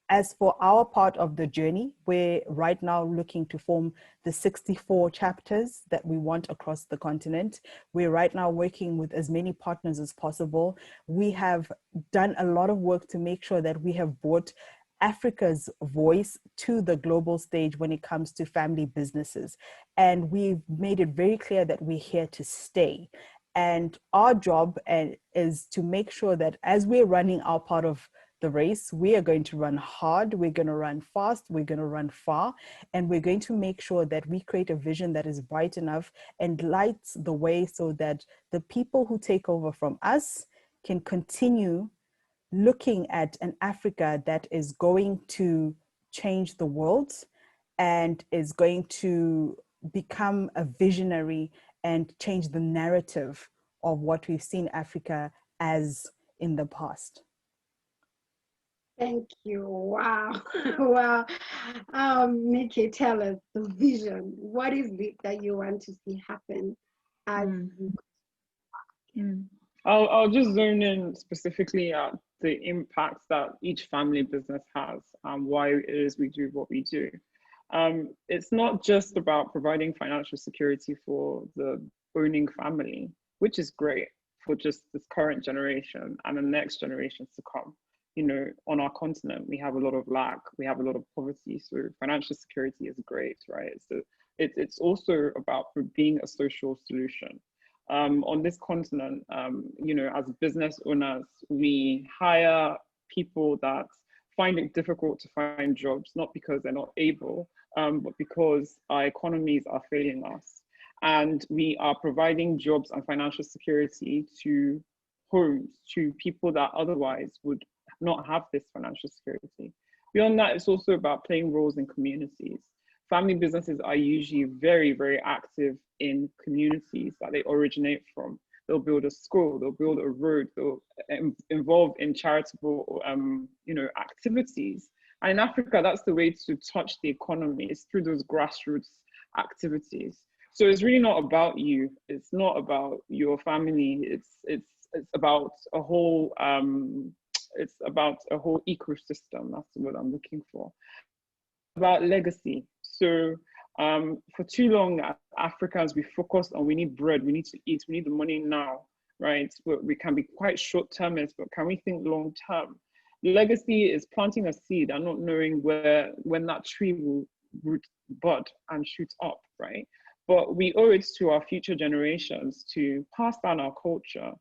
as for our part of the journey, we're right now looking to form the 64 chapters that we want across the continent. We're right now working with as many partners as possible. We have done a lot of work to make sure that we have brought Africa's voice to the global stage when it comes to family businesses. And we've made it very clear that we're here to stay. And our job is to make sure that as we're running our part of the race, we are going to run hard, we're going to run fast, we're going to run far, and we're going to make sure that we create a vision that is bright enough and lights the way so that the people who take over from us can continue looking at an Africa that is going to change the world and is going to become a visionary and change the narrative of what we've seen Africa as in the past. Thank you. Wow. Wow. Nikki, tell us the vision. What is it that you want to see happen as I'll just zone in specifically at the impacts that each family business has and why it is we do what we do. It's not just about providing financial security for the owning family, which is great for just this current generation and the next generations to come. You know, on our continent, we have a lot of lack, we have a lot of poverty, so financial security is great, right? So it's also about being a social solution. On this continent, you know, as business owners, we hire people that find it difficult to find jobs, not because they're not able, but because our economies are failing us. And we are providing jobs and financial security to homes, to people that otherwise would not have this financial security. Beyond that, it's also about playing roles in communities. Family businesses are usually very, very active in communities that they originate from. They'll build a school, they'll build a road, they'll involve in charitable, you know, activities. And in Africa, that's the way to touch the economy, is through those grassroots activities. So it's really not about you. It's not about your family. It's about a whole. It's about a whole ecosystem. That's what I'm looking for. About legacy. So for too long, Africans, we focused on we need bread, we need to eat, we need the money now, right? We can be quite short-termist, but can we think long-term? Legacy is planting a seed and not knowing when that tree will root, bud, and shoot up, right? But we owe it to our future generations to pass down our culture,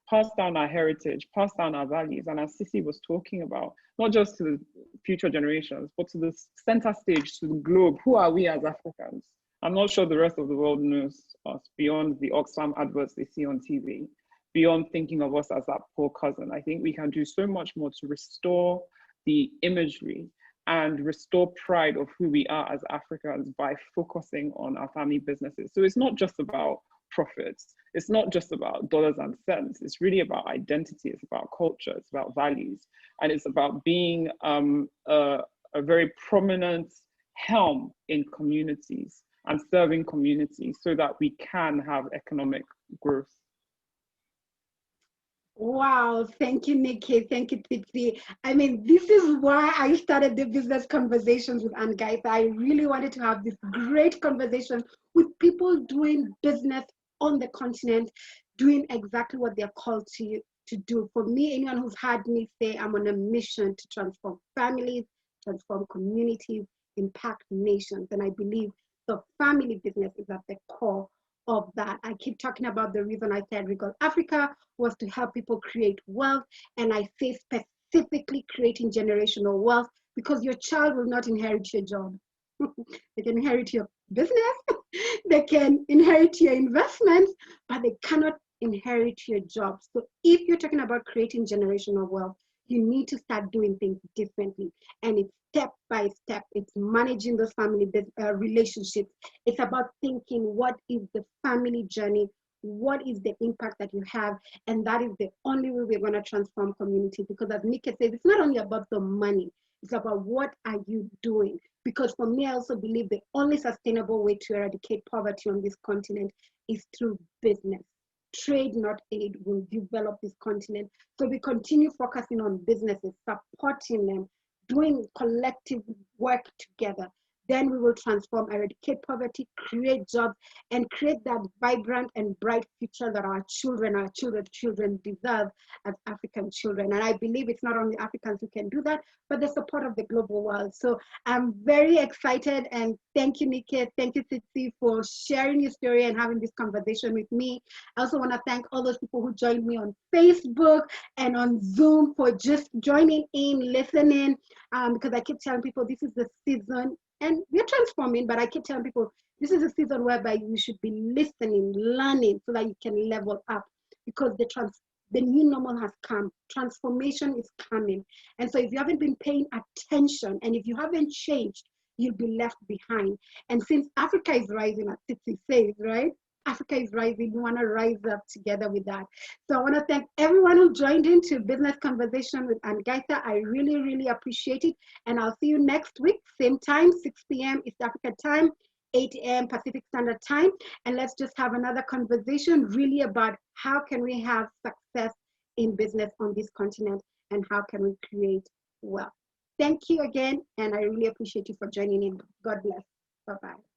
pass down our heritage, pass down our values. And as Tsitsi was talking about, not just to the future generations, but to the center stage, to the globe. Who are we as Africans? I'm not sure the rest of the world knows us beyond the Oxfam adverts they see on TV, beyond thinking of us as that poor cousin. I think we can do so much more to restore the imagery and restore pride of who we are as Africans by focusing on our family businesses. So it's not just about profits. It's not just about dollars and cents. It's really about identity. It's about culture. It's about values. And it's about being a very prominent helm in communities and serving communities so that we can have economic growth. Wow, thank you, Nikki. Thank you, Tsitsi. I mean, this is why I started the business conversations with Gaitha. I really wanted to have this great conversation with people doing business on the continent, doing exactly what they're called to do. For me, anyone who's heard me say I'm on a mission to transform families, transform communities, impact nations. And I believe the family business is at the core of that. I keep talking about the reason I said Regal Africa was to help people create wealth. And I say specifically creating generational wealth, because your child will not inherit your job. They can inherit your business, they can inherit your investments, but they cannot inherit your job. So if you're talking about creating generational wealth, you need to start doing things differently. And it's step by step. It's managing those family relationships. It's about thinking, what is the family journey? What is the impact that you have? And that is the only way we're going to transform community. Because as Nika says, it's not only about the money. It's about what are you doing? Because for me, I also believe the only sustainable way to eradicate poverty on this continent is through business. Trade, not aid, will develop this continent. So we continue focusing on businesses, supporting them, doing collective work together. Then we will transform, eradicate poverty, create jobs, and create that vibrant and bright future that our children deserve as African children. And I believe it's not only Africans who can do that, but the support of the global world. So I'm very excited, and thank you, Nikki. Thank you, Tsitsi, for sharing your story and having this conversation with me. I also want to thank all those people who joined me on Facebook and on Zoom for just joining in, listening, because I keep telling people this is the season, and we're transforming, but I keep telling people this is a season whereby you should be listening, learning, so that you can level up, because the new normal has come. Transformation is coming. And so if you haven't been paying attention, and if you haven't changed, you'll be left behind. And since Africa is rising, as Tsitsi says, right? Africa is rising. We want to rise up together with that. So I want to thank everyone who joined into Business Conversation with Gaitha. I really, really appreciate it. And I'll see you next week, same time, 6 p.m. East Africa time, 8 a.m. Pacific Standard Time. And let's just have another conversation really about how can we have success in business on this continent, and how can we create wealth. Thank you again, and I really appreciate you for joining in. God bless. Bye-bye.